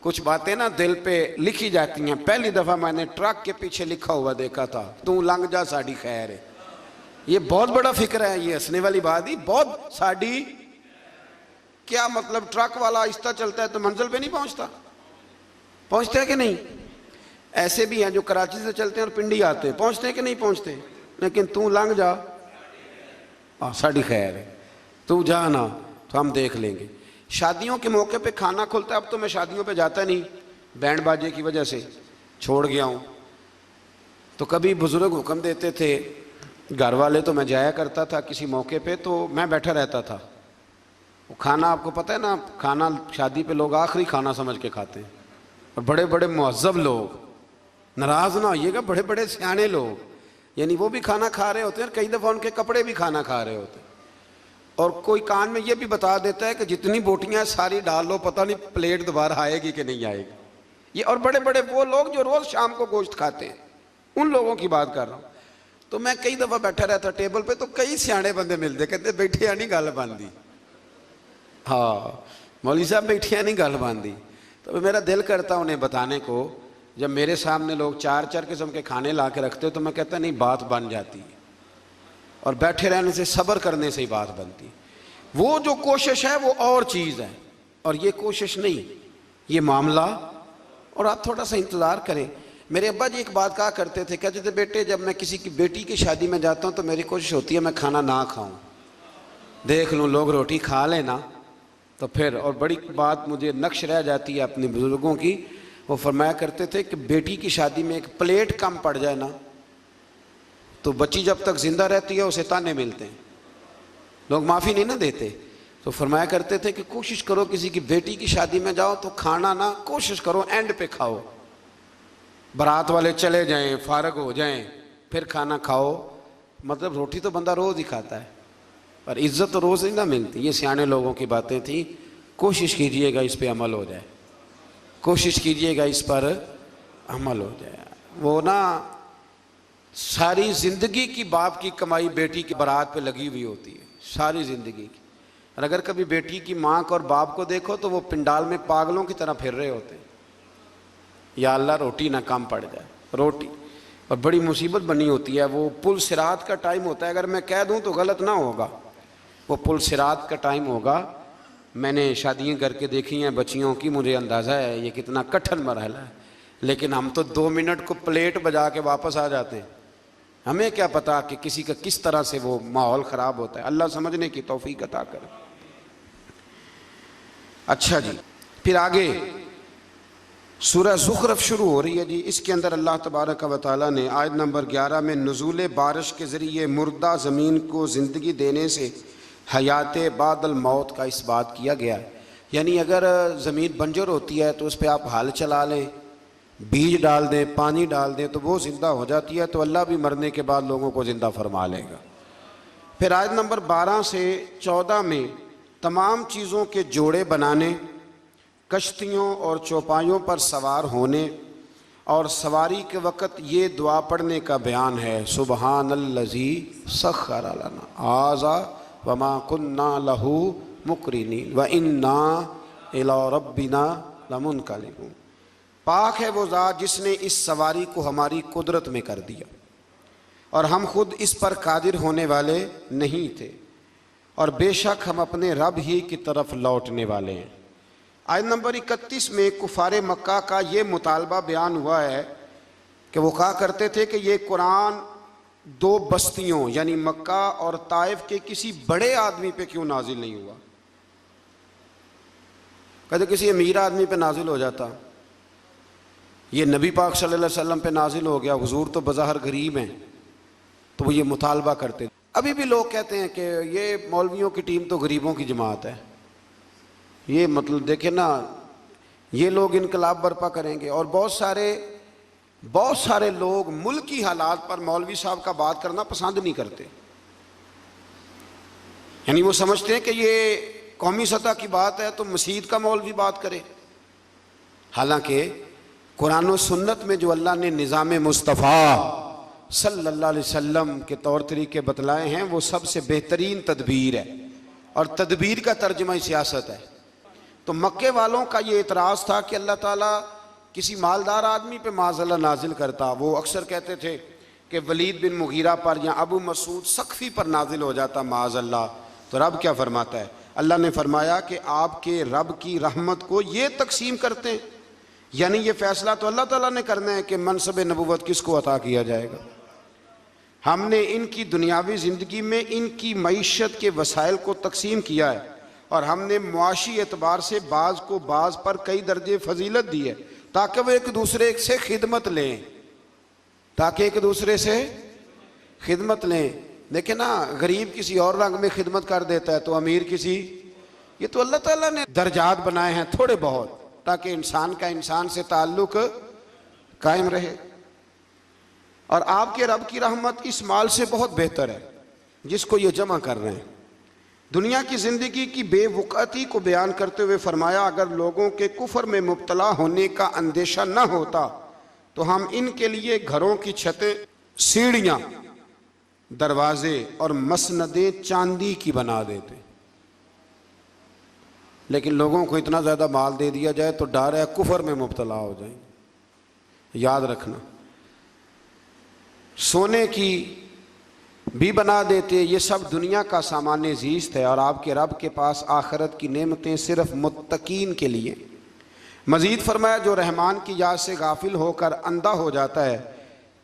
کچھ باتیں نا دل پہ لکھی جاتی ہیں۔ پہلی دفعہ میں نے ٹرک کے پیچھے لکھا ہوا دیکھا تھا، تو لنگ جا ساڑی خیر ہے، یہ بہت بڑا فکر ہے، یہ ہنسنے والی بات ہی، بہت ساڑی، کیا مطلب؟ ٹرک والا آہستہ چلتا ہے تو منزل پہ نہیں پہنچتا ہے کہ نہیں؟ ایسے بھی ہیں جو کراچی سے چلتے ہیں اور پنڈی آتے ہیں، پہنچتے ہیں کہ نہیں پہنچتے؟ لیکن تو لنگ جا ساڑی خیر ہے، تو جانا تو ہم دیکھ لیں گے۔ شادیوں کے موقع پہ کھانا کھلتا ہے، اب تو میں شادیوں پہ جاتا نہیں، بینڈ باجے کی وجہ سے چھوڑ گیا ہوں، تو کبھی بزرگ حکم دیتے تھے، گھر والے تو میں جایا کرتا تھا کسی موقع پہ تو میں بیٹھا رہتا تھا۔ وہ کھانا آپ کو پتہ ہے نا، کھانا شادی پہ لوگ آخری کھانا سمجھ کے کھاتے ہیں، اور بڑے بڑے مہذب لوگ، ناراض نہ ہوئیے گا، بڑے بڑے سیانے لوگ، یعنی وہ بھی کھانا کھا رہے ہوتے ہیں، کئی دفعہ ان کے کپڑے بھی کھانا کھا رہے ہوتے ہیں، اور کوئی کان میں یہ بھی بتا دیتا ہے کہ جتنی بوٹیاں ساری ڈال لو، پتہ نہیں پلیٹ دوبارہ آئے گی کہ نہیں آئے گی۔ یہ اور بڑے بڑے وہ لوگ جو روز شام کو گوشت کھاتے ہیں، ان لوگوں کی بات کر رہا ہوں۔ تو میں کئی دفعہ بیٹھا رہتا ٹیبل پہ، تو کئی سیانے بندے ملتے، کہتے بیٹھے نہیں گل باندھی، ہاں مولوی صاحب بیٹھے نہیں گل باندھی۔ تو میرا دل کرتا انہیں بتانے کو، جب میرے سامنے لوگ 4 قسم کے کھانے لا کے رکھتے تو میں کہتا نہیں، بات بن جاتی ہے، اور بیٹھے رہنے سے، صبر کرنے سے ہی بات بنتی۔ وہ جو کوشش ہے وہ اور چیز ہے، اور یہ کوشش نہیں، یہ معاملہ، اور آپ تھوڑا سا انتظار کریں۔ میرے ابا جی ایک بات کہا کرتے تھے، کہتے تھے بیٹے جب میں کسی کی بیٹی کی شادی میں جاتا ہوں تو میری کوشش ہوتی ہے میں کھانا نہ کھاؤں، دیکھ لوں لوگ روٹی کھا لینا تو پھر، اور بڑی بات مجھے نقش رہ جاتی ہے اپنے بزرگوں کی، وہ فرمایا کرتے تھے کہ بیٹی کی شادی میں ایک پلیٹ کم پڑ جائے نا تو بچی جب تک زندہ رہتی ہے اسے تانے ملتے ہیں، لوگ معافی نہیں نہ دیتے۔ تو فرمایا کرتے تھے کہ کوشش کرو کسی کی بیٹی کی شادی میں جاؤ تو کھانا نہ، کوشش کرو اینڈ پہ کھاؤ، بارات والے چلے جائیں، فارغ ہو جائیں، پھر کھانا کھاؤ۔ مطلب روٹی تو بندہ روز ہی کھاتا ہے، پر عزت تو روز نہیں نہ ملتی۔ یہ سیانے لوگوں کی باتیں تھیں، کوشش کیجئے گا اس پہ عمل ہو جائے، کوشش کیجئے گا اس پر عمل ہو جائے۔ وہ نا ساری زندگی کی باپ کی کمائی بیٹی کی بارات پہ لگی ہوئی ہوتی ہے، ساری زندگی کی، اور اگر کبھی بیٹی کی ماں کو اور باپ کو دیکھو تو وہ پنڈال میں پاگلوں کی طرح پھر رہے ہوتے ہیں، یا اللہ روٹی نہ کم پڑ جائے، روٹی، اور بڑی مصیبت بنی ہوتی ہے۔ وہ پل صراط کا ٹائم ہوتا ہے، اگر میں کہہ دوں تو غلط نہ ہوگا، وہ پل صراط کا ٹائم ہوگا۔ میں نے شادیاں کر کے دیکھی ہیں بچیوں کی، مجھے اندازہ ہے یہ کتنا کٹھن مرحلہ ہے، لیکن ہم تو 2 منٹ کو پلیٹ بجا کے واپس آ جاتے ہیں، ہمیں کیا پتا کہ کسی کا کس طرح سے وہ ماحول خراب ہوتا ہے۔ اللہ سمجھنے کی توفیق عطا کرے۔ اچھا جی، پھر آگے سورہ زخرف شروع ہو رہی ہے جی۔ اس کے اندر اللہ تبارک و تعالیٰ نے آیت نمبر 11 میں نزول بارش کے ذریعے مردہ زمین کو زندگی دینے سے حیات بعد الموت کا اس بات کیا گیا ہے۔ یعنی اگر زمین بنجر ہوتی ہے تو اس پہ آپ ہل چلا لیں، بیج ڈال دیں، پانی ڈال دیں تو وہ زندہ ہو جاتی ہے، تو اللہ بھی مرنے کے بعد لوگوں کو زندہ فرما لے گا۔ پھر آیت نمبر 12 سے 14 میں تمام چیزوں کے جوڑے بنانے، کشتیوں اور چوپایوں پر سوار ہونے اور سواری کے وقت یہ دعا پڑھنے کا بیان ہے، سبحان الذی سخر لنا ھذا وما کنا لہ مقرنین وانا الی ربنا لمنقلبون۔ پاک ہے وہ ذات جس نے اس سواری کو ہماری قدرت میں کر دیا اور ہم خود اس پر قادر ہونے والے نہیں تھے، اور بے شک ہم اپنے رب ہی کی طرف لوٹنے والے ہیں۔ آیت نمبر 31 میں کفار مکہ کا یہ مطالبہ بیان ہوا ہے کہ وہ کہا کرتے تھے کہ یہ قرآن 2 بستیوں یعنی مکہ اور طائف کے کسی بڑے آدمی پہ کیوں نازل نہیں ہوا؟ کہتے کسی امیر آدمی پہ نازل ہو جاتا، یہ نبی پاک صلی اللہ علیہ وسلم پہ نازل ہو گیا، حضور تو بظاہر غریب ہیں، تو وہ یہ مطالبہ کرتے۔ ابھی بھی لوگ کہتے ہیں کہ یہ مولویوں کی ٹیم تو غریبوں کی جماعت ہے، یہ مطلب دیکھیں نا، یہ لوگ انقلاب برپا کریں گے۔ اور بہت سارے لوگ ملکی حالات پر مولوی صاحب کا بات کرنا پسند نہیں کرتے، یعنی وہ سمجھتے ہیں کہ یہ قومی سطح کی بات ہے تو مسجد کا مولوی بات کرے، حالانکہ قرآن و سنت میں جو اللہ نے نظام مصطفیٰ صلی اللہ علیہ وسلم کے طور طریقے بتلائے ہیں وہ سب سے بہترین تدبیر ہے، اور تدبیر کا ترجمہ سیاست ہے۔ تو مکے والوں کا یہ اعتراض تھا کہ اللہ تعالیٰ کسی مالدار آدمی پہ معاذ اللہ نازل کرتا، وہ اکثر کہتے تھے کہ ولید بن مغیرہ پر یا ابو مسعود ثقفی پر نازل ہو جاتا معاذ اللہ، تو رب کیا فرماتا ہے؟ اللہ نے فرمایا کہ آپ کے رب کی رحمت کو یہ تقسیم کرتے ہیں، یعنی یہ فیصلہ تو اللہ تعالیٰ نے کرنا ہے کہ منصب نبوت کس کو عطا کیا جائے گا۔ ہم نے ان کی دنیاوی زندگی میں ان کی معیشت کے وسائل کو تقسیم کیا ہے، اور ہم نے معاشی اعتبار سے بعض کو بعض پر کئی درجے فضیلت دی ہے تاکہ وہ ایک دوسرے سے خدمت لیں، خدمت لیں۔ دیکھیں نا، غریب کسی اور رنگ میں خدمت کر دیتا ہے تو امیر کسی، یہ تو اللہ تعالیٰ نے درجات بنائے ہیں تھوڑے بہت تاکہ انسان کا انسان سے تعلق قائم رہے۔ اور آپ کے رب کی رحمت اس مال سے بہت بہتر ہے جس کو یہ جمع کر رہے ہیں۔ دنیا کی زندگی کی بے وقعتی کو بیان کرتے ہوئے فرمایا اگر لوگوں کے کفر میں مبتلا ہونے کا اندیشہ نہ ہوتا تو ہم ان کے لیے گھروں کی چھتیں، سیڑھیاں، دروازے اور مسندیں چاندی کی بنا دیتے، لیکن لوگوں کو اتنا زیادہ مال دے دیا جائے تو ڈر ہے کفر میں مبتلا ہو جائیں۔ یاد رکھنا، سونے کی بھی بنا دیتے، یہ سب دنیا کا سامان زیست ہے، اور آپ کے رب کے پاس آخرت کی نعمتیں صرف متقین کے لیے۔ مزید فرمایا جو رحمان کی یاد سے غافل ہو کر اندھا ہو جاتا ہے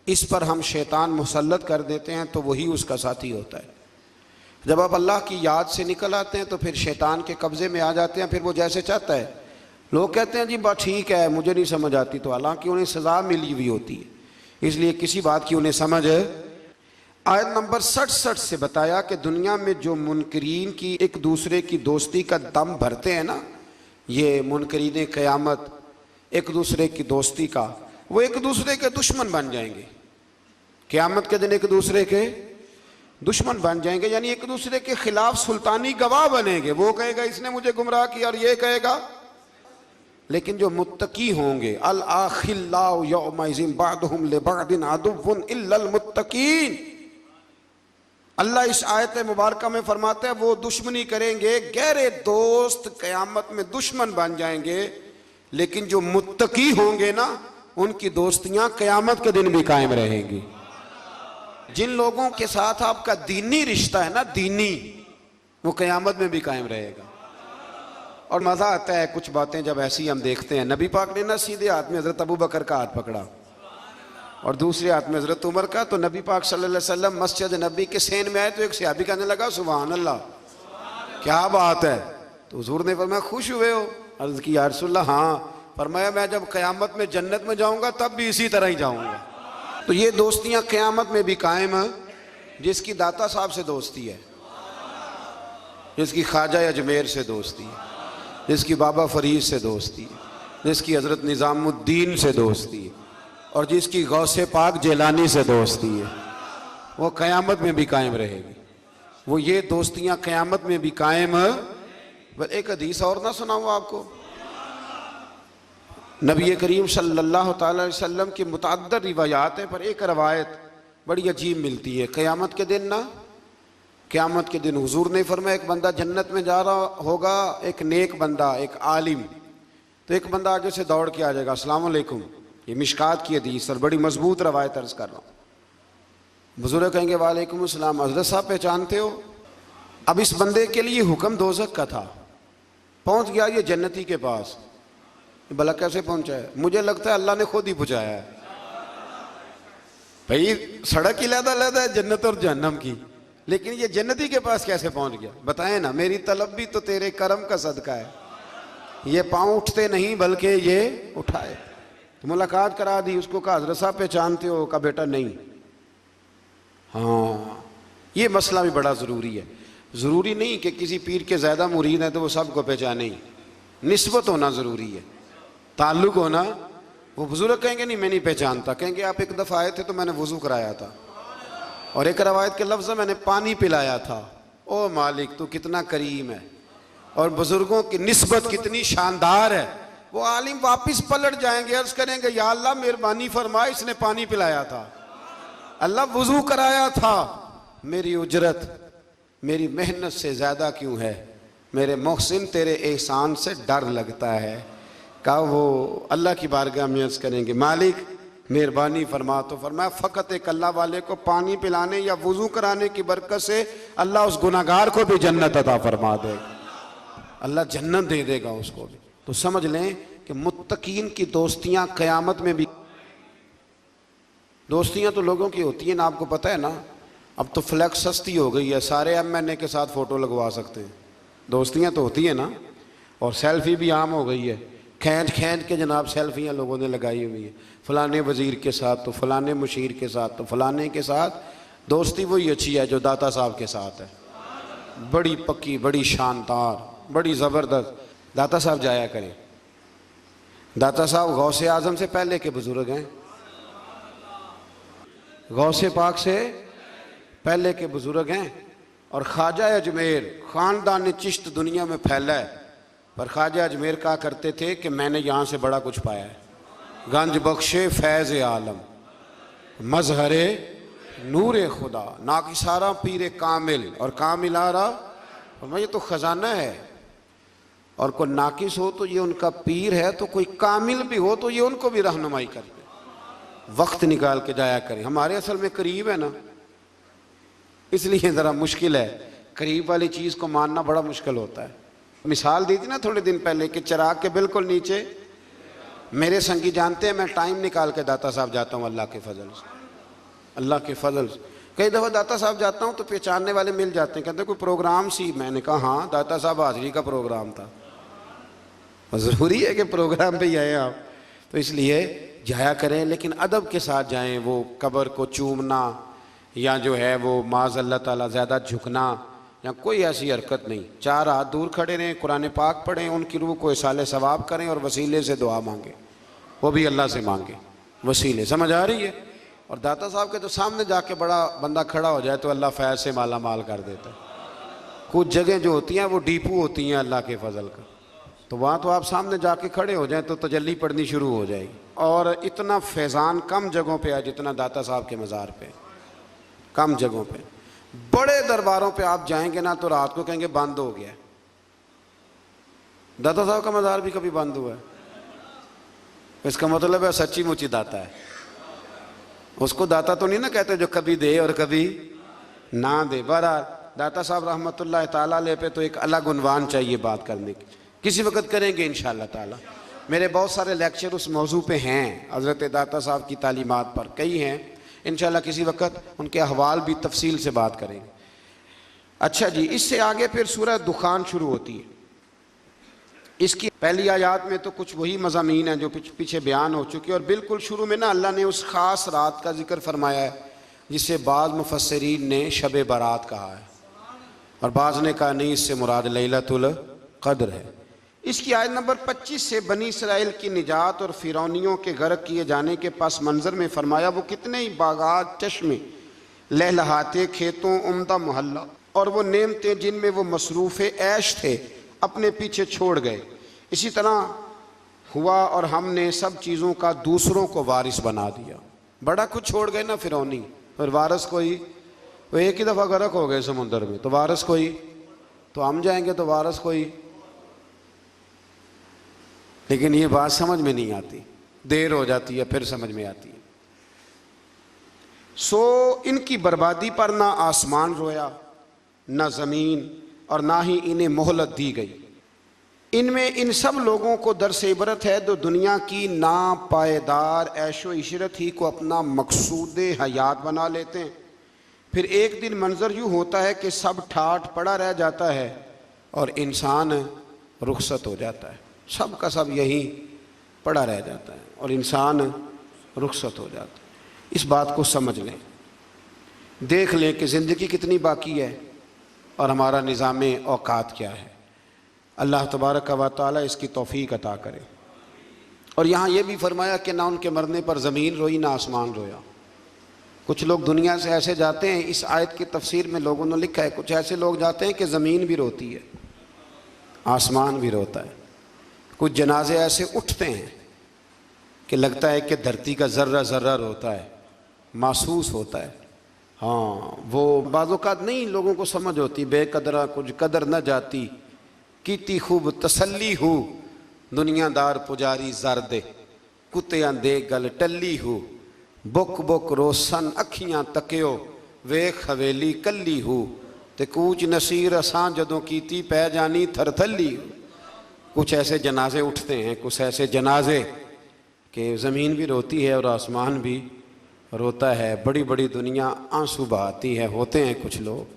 اس پر ہم شیطان مسلط کر دیتے ہیں تو وہی اس کا ساتھی ہوتا ہے۔ جب آپ اللہ کی یاد سے نکل آتے ہیں تو پھر شیطان کے قبضے میں آ جاتے ہیں، پھر وہ جیسے چاہتا ہے۔ لوگ کہتے ہیں جی بات ٹھیک ہے مجھے نہیں سمجھ آتی، تو حالانکہ انہیں سزا ملی ہوئی ہوتی ہے، اس لیے کسی بات کی انہیں سمجھ ہے۔ آیت نمبر 67 سے بتایا کہ دنیا میں جو منکرین کی ایک دوسرے کی دوستی کا دم بھرتے ہیں نا، یہ منکرین قیامت ایک دوسرے کی دوستی کا، وہ ایک دوسرے کے دشمن بن جائیں گے۔ قیامت کے دن ایک دوسرے کے دشمن بن جائیں گے، یعنی ایک دوسرے کے خلاف سلطانی گواہ بنیں گے۔ وہ کہے گا اس نے مجھے گمراہ کیا، اور یہ کہے گا۔ لیکن جو متقی ہوں گے، الْأَخِلَّاءُ يَوْمَئِذٍ بَعْضُهُمْ لِبَعْضٍ عَدُوٌّ إِلَّا الْمُتَّقِينَ، اللہ اس آیت مبارکہ میں فرماتا ہے وہ دشمنی کریں گے، گہرے دوست قیامت میں دشمن بن جائیں گے، لیکن جو متقی ہوں گے نا ان کی دوستیاں قیامت کے دن بھی قائم رہیں گی۔ جن لوگوں کے ساتھ آپ کا دینی رشتہ ہے نا، دینی، وہ قیامت میں بھی قائم رہے گا۔ اور مزہ آتا ہے کچھ باتیں جب ایسی ہم دیکھتے ہیں، نبی پاک نے نا سیدھے ہاتھ میں حضرت ابو بکر کا ہاتھ پکڑا اور دوسرے ہاتھ میں حضرت عمر کا، تو نبی پاک صلی اللہ علیہ وسلم مسجد نبی کے سین میں آئے تو ایک صحابی کہنے لگا سبحان اللہ، کیا بات ہے؟ تو حضور نے فرمایا خوش ہوئے ہو؟ عرض کی یا رسول اللہ ہاں۔ فرمایا میں جب قیامت میں جنت میں جاؤں گا تب بھی اسی طرح ہی جاؤں گا۔ تو یہ دوستیاں قیامت میں بھی قائم ہیں۔ جس کی داتا صاحب سے دوستی ہے، جس کی خواجہ اجمیر سے دوستی ہے، جس کی بابا فرید سے دوستی ہے، جس کی حضرت نظام الدین سے دوستی ہے، اور جس کی غوث پاک جیلانی سے دوستی ہے، وہ قیامت میں بھی قائم رہے گی۔ وہ یہ دوستیاں قیامت میں بھی قائم ہیں۔ بس ایک حدیث اور نہ سناؤں آپ کو؟ نبی کریم صلی اللہ تعالی علیہ وسلم کی متعدد روایات ہیں، پر ایک روایت بڑی عجیب ملتی ہے۔ قیامت کے دن نا، قیامت کے دن حضور نے فرمایا ایک بندہ جنت میں جا رہا ہوگا، ایک نیک بندہ، ایک عالم، تو ایک بندہ آگے سے دوڑ کے آ جائے گا، السلام علیکم۔ یہ مشکات کی حدیث اور بڑی مضبوط روایت عرض کر رہا ہوں۔ بزرگ کہیں گے وعلیکم السلام، حضرت صاحب پہچانتے ہو؟ اب اس بندے کے لیے حکم دوزخ کا تھا، پہنچ گیا یہ جنتی کے پاس۔ بھلا کیسے پہنچا ہے؟ مجھے لگتا ہے اللہ نے خود ہی پہنچایا ہے۔ بھئی سڑک علیحدہ علیحدہ ہے جنت اور جہنم کی، لیکن یہ جنتی کے پاس کیسے پہنچ گیا؟ بتائیں نا، میری طلب بھی تو تیرے کرم کا صدقہ ہے۔ یہ پاؤں اٹھتے نہیں بلکہ یہ اٹھائے۔ تو ملاقات کرا دی، اس کو کہا حضرت صاحب پہچانتے ہو؟ کہا بیٹا نہیں۔ ہاں، یہ مسئلہ بھی بڑا ضروری ہے۔ ضروری نہیں کہ کسی پیر کے زیادہ مرید ہیں تو وہ سب کو پہچانے، نسبت ہونا ضروری ہے، تعلق ہونا۔ وہ بزرگ کہیں گے نہیں میں نہیں پہچانتا، کہیں گے آپ ایک دفعہ آئے تھے تو میں نے وضو کرایا تھا، اور ایک روایت کے لفظ میں نے پانی پلایا تھا۔ او مالک تو کتنا کریم ہے، اور بزرگوں کی نسبت کتنی شاندار ہے۔ وہ عالم واپس پلٹ جائیں گے، عرض کریں گے یا اللہ مہربانی فرما، اس نے پانی پلایا تھا، اللہ وضو کرایا تھا، میری اجرت میری محنت سے زیادہ کیوں ہے؟ میرے محسن تیرے احسان سے ڈر لگتا ہے۔ کہا وہ اللہ کی بارگاہ میں عرض کریں گے مالک مہربانی فرما، تو فرمایا فقط ایک اللہ والے کو پانی پلانے یا وضو کرانے کی برکت سے اللہ اس گناہگار کو بھی جنت عطا فرما دے گا، اللہ جنت دے دے گا اس کو بھی۔ تو سمجھ لیں کہ متقین کی دوستیاں قیامت میں بھی۔ دوستیاں تو لوگوں کی ہوتی ہیں نا، آپ کو پتہ ہے نا، اب تو فلیکس سستی ہو گئی ہے، سارے ایم این اے کے ساتھ فوٹو لگوا سکتے ہیں۔ دوستیاں تو ہوتی ہیں نا، اور سیلفی بھی عام ہو گئی ہے، کھینچ کھینچ کے جناب سیلفیاں لوگوں نے لگائی ہوئی ہیں، فلانے وزیر کے ساتھ تو فلانے مشیر کے ساتھ تو فلانے کے ساتھ۔ دوستی وہی اچھی ہے جو داتا صاحب کے ساتھ ہے، بڑی پکی، بڑی شاندار، بڑی زبردست۔ داتا صاحب جایا کریں۔ داتا صاحب غوث اعظم سے پہلے کے بزرگ ہیں، غوث پاک سے پہلے کے بزرگ ہیں، اور خواجہ اجمیر خاندان چشت دنیا میں پھیلا ہے، پر خواجہ اجمیر کہا کرتے تھے کہ میں نے یہاں سے بڑا کچھ پایا ہے۔ گنج بخش فیض عالم، مظہر نور خدا، ناکسارا پیر کامل، اور کامل آرا، فرمایا یہ تو خزانہ ہے، اور کوئی ناقص ہو تو یہ ان کا پیر ہے، تو کوئی کامل بھی ہو تو یہ ان کو بھی رہنمائی کرتے۔ وقت نکال کے جایا کریں۔ ہمارے اصل میں قریب ہے نا، اس لیے ذرا مشکل ہے، قریب والی چیز کو ماننا بڑا مشکل ہوتا ہے۔ مثال دی تھی نا تھوڑے دن پہلے کہ چراغ کے بالکل نیچے میرے سنگی جانتے ہیں میں ٹائم نکال کے داتا صاحب جاتا ہوں اللہ کے فضل سے، اللہ کے فضل سے۔ کئی دفعہ داتا صاحب جاتا ہوں تو پہچاننے والے مل جاتے ہیں، کہتے ہیں کوئی پروگرام سی؟ میں نے کہا ہاں داتا صاحب حاضری کا پروگرام تھا۔ ضروری ہے کہ پروگرام پہ ہی آئے آپ، تو اس لیے جایا کریں، لیکن ادب کے ساتھ جائیں۔ وہ قبر کو چومنا یا جو ہے وہ معاذ اللہ تعالیٰ زیادہ جھکنا یا کوئی ایسی حرکت نہیں۔ چار ہاتھ دور کھڑے رہیں، قرآن پاک پڑھیں، ان کی روح کو اصال ثواب کریں، اور وسیلے سے دعا مانگیں، وہ بھی اللہ سے مانگیں وسیلے۔ سمجھ آ رہی ہے؟ اور داتا صاحب کے تو سامنے جا کے بڑا بندہ کھڑا ہو جائے تو اللہ فیض سے مالا مال کر دیتا ہے۔ کچھ جگہیں جو ہوتی ہیں وہ ڈیپو ہوتی ہیں اللہ کے فضل کا، تو وہاں تو آپ سامنے جا کے کھڑے ہو جائیں تو تجلی پڑنی شروع ہو جائے گی۔ اور اتنا فیضان کم جگہوں پہ ہے جتنا داتا صاحب کے مزار پہ، کم جگہوں پہ۔ بڑے درباروں پہ آپ جائیں گے نا تو رات کو کہیں گے بند ہو گیا. داتا صاحب کا مزار بھی کبھی بند ہوا ہے؟ اس کا مطلب ہے سچی مچی داتا ہے. اس کو داتا تو نہیں نا کہتے جو کبھی دے اور کبھی نہ دے. بہرحال داتا صاحب رحمۃ اللہ تعالیٰ علیہ پہ تو ایک الگ عنوان چاہیے بات کرنے کی، کسی وقت کریں گے انشاءاللہ تعالیٰ. میرے بہت سارے لیکچر اس موضوع پہ ہیں، حضرت داتا صاحب کی تعلیمات پر کئی ہیں، انشاءاللہ کسی وقت ان کے احوال بھی تفصیل سے بات کریں گے. اچھا جی، اس سے آگے پھر سورہ دخان شروع ہوتی ہے. اس کی پہلی آیات میں تو کچھ وہی مضامین ہیں جو پیچھے بیان ہو چکے، اور بالکل شروع میں نا اللہ نے اس خاص رات کا ذکر فرمایا ہے جسے بعض مفسرین نے شب برات کہا ہے، اور بعض نے کہا نہیں، اس سے مراد لیلۃ القدر ہے. اس کی آیت نمبر 25 سے بنی اسرائیل کی نجات اور فرعونیوں کے غرق کیے جانے کے پس منظر میں فرمایا وہ کتنے ہی باغات، چشمے، لہلہاتے کھیتوں، عمدہ محلہ اور وہ نعمتیں جن میں وہ مصروف عیش تھے اپنے پیچھے چھوڑ گئے. اسی طرح ہوا اور ہم نے سب چیزوں کا دوسروں کو وارث بنا دیا. بڑا کچھ چھوڑ گئے نا فرعونی، اور وارث کوئی، وہ ایک ہی دفعہ غرق ہو گئے سمندر میں، تو وارث کوئی، تو ہم جائیں گے تو وارث کوئی. لیکن یہ بات سمجھ میں نہیں آتی، دیر ہو جاتی ہے پھر سمجھ میں آتی ہے. سو ان کی بربادی پر نہ آسمان رویا، نہ زمین، اور نہ ہی انہیں مہلت دی گئی. ان میں ان سب لوگوں کو درس عبرت ہے جو دنیا کی ناپائیدار عیش و عشرت ہی کو اپنا مقصود حیات بنا لیتے ہیں. پھر ایک دن منظر یوں ہوتا ہے کہ سب ٹھاٹھ پڑا رہ جاتا ہے اور انسان رخصت ہو جاتا ہے. سب کا سب یہی پڑا رہ جاتا ہے اور انسان رخصت ہو جاتا ہے. اس بات کو سمجھ لیں، دیکھ لیں کہ زندگی کتنی باقی ہے اور ہمارا نظام اوقات کیا ہے. اللہ تبارک و تعالیٰ اس کی توفیق عطا کرے. اور یہاں یہ بھی فرمایا کہ نہ ان کے مرنے پر زمین روئی نہ آسمان رویا. کچھ لوگ دنیا سے ایسے جاتے ہیں، اس آیت کی تفسیر میں لوگوں نے لکھا ہے کچھ ایسے لوگ جاتے ہیں کہ زمین بھی روتی ہے، آسمان بھی روتا ہے. کچھ جنازے ایسے اٹھتے ہیں کہ لگتا ہے کہ دھرتی کا ذرہ ذرہ روتا ہے، محسوس ہوتا ہے. ہاں، وہ بعض اوقات نہیں لوگوں کو سمجھ ہوتی، بے قدرہ کچھ قدر نہ جاتی، کیتی خوب تسلی ہو، دنیا دار پجاری زردے، کتیاں دے گل ٹلی ہو، بک بک روسن اکھیاں تکیو، ویکھ حویلی کلی ہو، تے کوچ نصیر اساں جدوں کیتی پہ جانی تھر تھلی ہو. کچھ ایسے جنازے اٹھتے ہیں، کچھ ایسے جنازے کہ زمین بھی روتی ہے اور آسمان بھی روتا ہے. بڑی بڑی دنیا آنسو بہاتی ہے. ہوتے ہیں کچھ لوگ.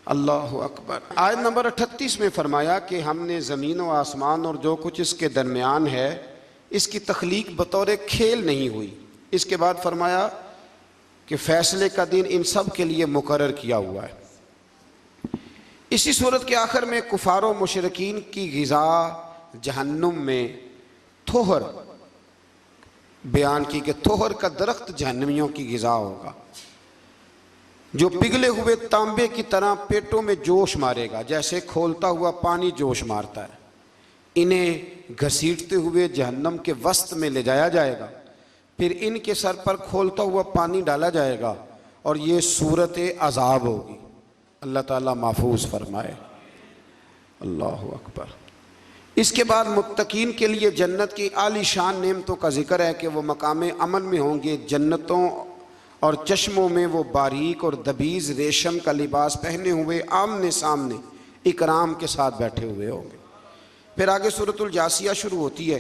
اللہ اکبر. آیت نمبر 38 میں فرمایا کہ ہم نے زمین و آسمان اور جو کچھ اس کے درمیان ہے اس کی تخلیق بطور کھیل نہیں ہوئی. اس کے بعد فرمایا کہ فیصلے کا دن ان سب کے لیے مقرر کیا ہوا ہے. اسی صورت کے آخر میں کفار و مشرکین کی غذا جہنم میں تھوہر بیان کی کہ تھوہر کا درخت جہنمیوں کی غذا ہوگا جو پگھلے ہوئے تانبے کی طرح پیٹوں میں جوش مارے گا، جیسے کھولتا ہوا پانی جوش مارتا ہے. انہیں گھسیٹتے ہوئے جہنم کے وسط میں لے جایا جائے گا، پھر ان کے سر پر کھولتا ہوا پانی ڈالا جائے گا اور یہ صورت عذاب ہوگی. اللہ تعالیٰ محفوظ فرمائے. اللہ اکبر. اس کے بعد متقین کے لیے جنت کی عالی شان نعمتوں کا ذکر ہے کہ وہ مقام امن میں ہوں گے. جنتوں اور چشموں میں وہ باریک اور دبیز ریشم کا لباس پہنے ہوئے آمنے سامنے اکرام کے ساتھ بیٹھے ہوئے ہوں گے. پھر آگے سورۃ الجاثیہ شروع ہوتی ہے.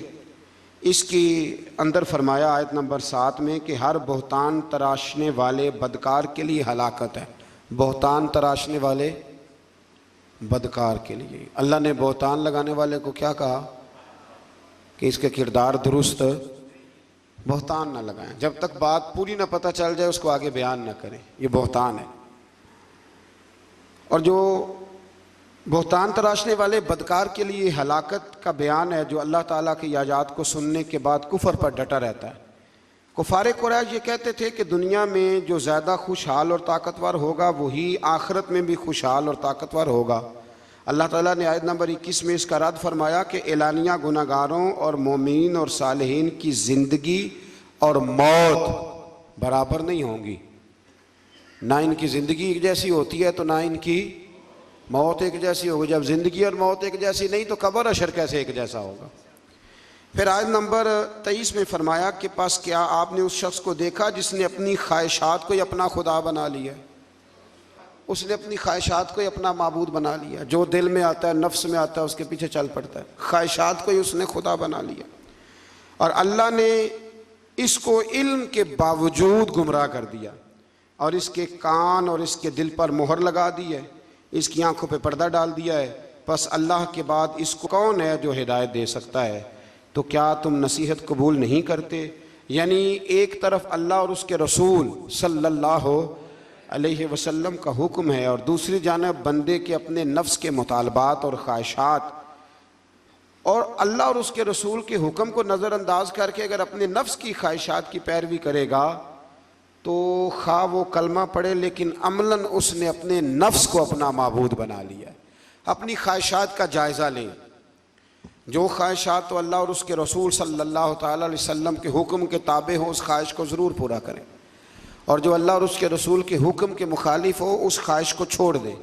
اس کی اندر فرمایا آیت نمبر 7 میں کہ ہر بہتان تراشنے والے بدکار کے لیے ہلاکت ہے. بہتان تراشنے والے بدکار کے لیے. اللہ نے بہتان لگانے والے کو کیا کہا کہ اس کے کردار درست، بہتان نہ لگائیں. جب تک بات پوری نہ پتہ چل جائے اس کو آگے بیان نہ کریں، یہ بہتان ہے. اور جو بہتان تراشنے والے بدکار کے لیے ہلاکت کا بیان ہے جو اللہ تعالیٰ کی آیات کو سننے کے بعد کفر پر ڈٹا رہتا ہے. کفار قریش یہ کہتے تھے کہ دنیا میں جو زیادہ خوشحال اور طاقتور ہوگا وہی آخرت میں بھی خوشحال اور طاقتور ہوگا. اللہ تعالیٰ نے آیت نمبر 21 میں اس کا رد فرمایا کہ اعلانیہ گناہگاروں اور مومنین اور صالحین کی زندگی اور موت برابر نہیں ہوں گی. نہ ان کی زندگی ایک جیسی ہوتی ہے تو نہ ان کی موت ایک جیسی ہوگی. جب زندگی اور موت ایک جیسی نہیں تو قبر حشر کیسے ایک جیسا ہوگا؟ پھر آیت نمبر 23 میں فرمایا کہ پس کیا آپ نے اس شخص کو دیکھا جس نے اپنی خواہشات کو ہی اپنا خدا بنا لیا؟ اس نے اپنی خواہشات کو ہی اپنا معبود بنا لیا. جو دل میں آتا ہے، نفس میں آتا ہے، اس کے پیچھے چل پڑتا ہے. خواہشات کو ہی اس نے خدا بنا لیا. اور اللہ نے اس کو علم کے باوجود گمراہ کر دیا، اور اس کے کان اور اس کے دل پر مہر لگا دی ہے، اس کی آنکھوں پہ پردہ ڈال دیا ہے. پس اللہ کے بعد اس کو کون ہے جو ہدایت دے سکتا ہے؟ تو کیا تم نصیحت قبول نہیں کرتے؟ یعنی ایک طرف اللہ اور اس کے رسول صلی اللہ علیہ وسلم کا حکم ہے، اور دوسری جانب بندے کے اپنے نفس کے مطالبات اور خواہشات، اور اللہ اور اس کے رسول کے حکم کو نظر انداز کر کے اگر اپنے نفس کی خواہشات کی پیروی کرے گا تو خواہ وہ کلمہ پڑھے لیکن عملاً اس نے اپنے نفس کو اپنا معبود بنا لیا. اپنی خواہشات کا جائزہ لیں. جو خواہشات تو اللہ اور اس کے رسول صلی اللہ تعالیٰ علیہ وسلم کے حکم کے تابع ہو اس خواہش کو ضرور پورا کریں، اور جو اللہ اور اس کے رسول کے حکم کے مخالف ہو اس خواہش کو چھوڑ دیں.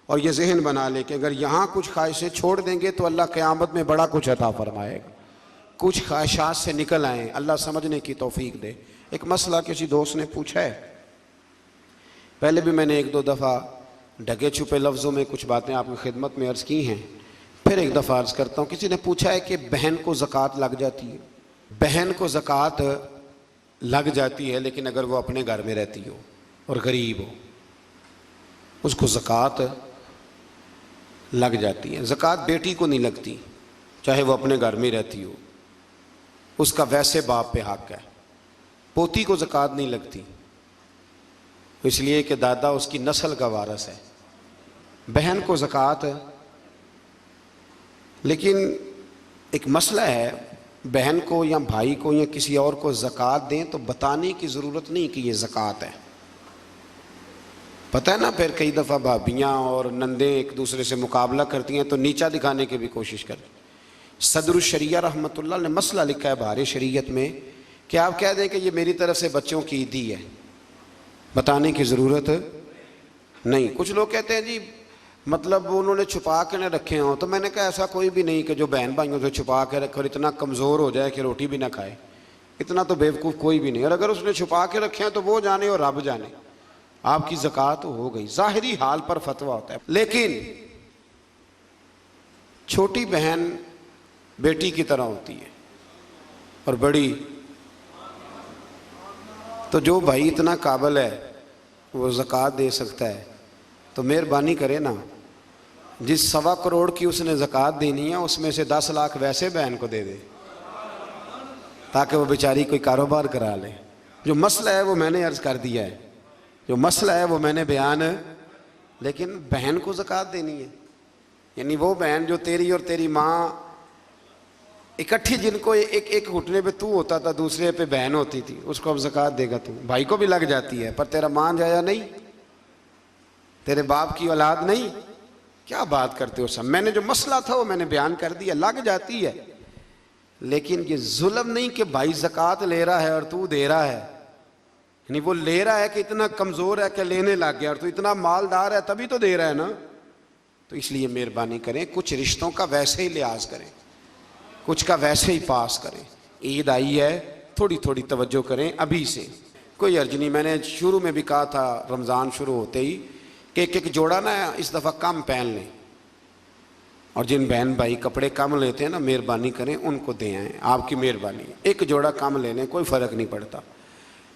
اور یہ ذہن بنا لے کہ اگر یہاں کچھ خواہشیں چھوڑ دیں گے تو اللہ قیامت میں بڑا کچھ عطا فرمائے گا. کچھ خواہشات سے نکل آئیں، اللہ سمجھنے کی توفیق دے. ایک مسئلہ کسی دوست نے پوچھا ہے، پہلے بھی میں نے ایک دو دفعہ ڈھکے چھپے لفظوں میں کچھ باتیں آپ کی خدمت میں عرض کی ہیں، پھر ایک دفعہ عرض کرتا ہوں. کسی نے پوچھا ہے کہ بہن کو زکوٰۃ لگ جاتی ہے؟ بہن کو زکوٰۃ لگ جاتی ہے، لیکن اگر وہ اپنے گھر میں رہتی ہو اور غریب ہو اس کو زکوٰۃ لگ جاتی ہے. زکوٰۃ بیٹی کو نہیں لگتی چاہے وہ اپنے گھر میں رہتی ہو، اس کا ویسے باپ پہ حق ہے. پوتی کو زکوٰۃ نہیں لگتی اس لیے کہ دادا اس کی نسل کا وارث ہے. بہن کو زکوٰۃ، لیکن ایک مسئلہ ہے، بہن کو یا بھائی کو یا کسی اور کو زکوٰۃ دیں تو بتانے کی ضرورت نہیں کہ یہ زکوٰۃ ہے. پتہ ہے نا، پھر کئی دفعہ بھابیاں اور نندیں ایک دوسرے سے مقابلہ کرتی ہیں تو نیچا دکھانے کی بھی کوشش کریں. صدر الشریعہ رحمۃ اللہ نے مسئلہ لکھا ہے بہار شریعت میں کہ آپ کہہ دیں کہ یہ میری طرف سے بچوں کی عیدی ہے، بتانے کی ضرورت نہیں. کچھ لوگ کہتے ہیں جی مطلب انہوں نے چھپا کے نہ رکھے ہوں، تو میں نے کہا ایسا کوئی بھی نہیں کہ جو بہن بھائیوں سے چھپا کے رکھے اور اتنا کمزور ہو جائے کہ روٹی بھی نہ کھائے. اتنا تو بیوقوف کوئی بھی نہیں. اور اگر اس نے چھپا کے رکھے ہیں تو وہ جانے اور رب جانے. آپ کی زکوٰۃ ہو گئی، ظاہری حال پر فتویٰ ہوتا ہے. لیکن چھوٹی بہن بیٹی کی طرح ہوتی ہے اور بڑی، تو جو بھائی اتنا قابل ہے وہ زکوٰۃ دے سکتا ہے تو مہربانی کرے نا، جس 1.25 کروڑ کی اس نے زکوٰۃ دینی ہے اس میں سے 10 لاکھ ویسے بہن کو دے دے تاکہ وہ بیچاری کوئی کاروبار کرا لے. جو مسئلہ ہے وہ میں نے عرض کر دیا ہے، جو مسئلہ ہے وہ میں نے بیان، لیکن بہن کو زکوٰۃ دینی ہے. یعنی وہ بہن جو تیری اور تیری ماں اکٹھی، جن کو ایک گھٹنے پہ تو ہوتا تھا دوسرے پہ بہن ہوتی تھی، اس کو اب زکوٰۃ دے گا تو. بھائی کو بھی لگ جاتی ہے پر تیرا ماں جایا نہیں، تیرے باپ کی اولاد نہیں. کیا بات کرتے ہو؟ سب میں نے جو مسئلہ تھا وہ میں نے بیان کر دیا. لگ جاتی ہے لیکن یہ ظلم نہیں کہ بھائی زکوٰۃ لے رہا ہے اور تو دے رہا ہے. یعنی وہ لے رہا ہے کہ اتنا کمزور ہے کہ لینے لگ گیا، اور تو اتنا مالدار ہے تبھی تو دے رہا ہے نا. تو اس لیے مہربانی کریں، کچھ رشتوں کا ویسے ہی لحاظ کریں، کچھ کا ویسے ہی پاس کریں. عید آئی ہے، تھوڑی تھوڑی توجہ کریں ابھی سے، کوئی حرج نہیں. میں نے شروع میں بھی کہا تھا رمضان شروع ہوتے ہی کہ ایک جوڑا نا اس دفعہ کم پہن لیں، اور جن بہن بھائی کپڑے کم لیتے ہیں نا مہربانی کریں ان کو دے آئیں. آپ کی مہربانی، ایک جوڑا کم لے لیں، کوئی فرق نہیں پڑتا.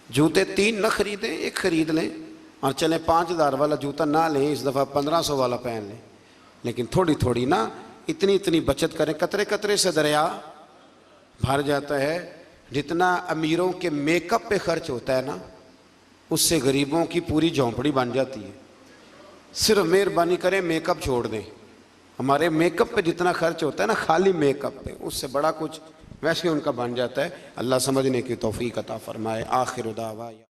جوتے 3 نہ خریدیں، ایک خرید لیں، اور چلیں 5000 والا جوتا نہ لیں، اس دفعہ 1500 والا پہن لیں. لیکن تھوڑی تھوڑی نا اتنی بچت کریں. قطرے قطرے سے دریا بھر جاتا ہے. جتنا امیروں کے میک اپ پہ خرچ ہوتا ہے نا اس سے غریبوں کی پوری جھونپڑی بن جاتی ہے. صرف مہربانی کریں میک اپ چھوڑ دیں. ہمارے میک اپ پہ جتنا خرچ ہوتا ہے نا خالی میک اپ پہ، اس سے بڑا کچھ ویسے ان کا بن جاتا ہے. اللہ سمجھنے کی توفیق عطا فرمائے. آخر دعوانا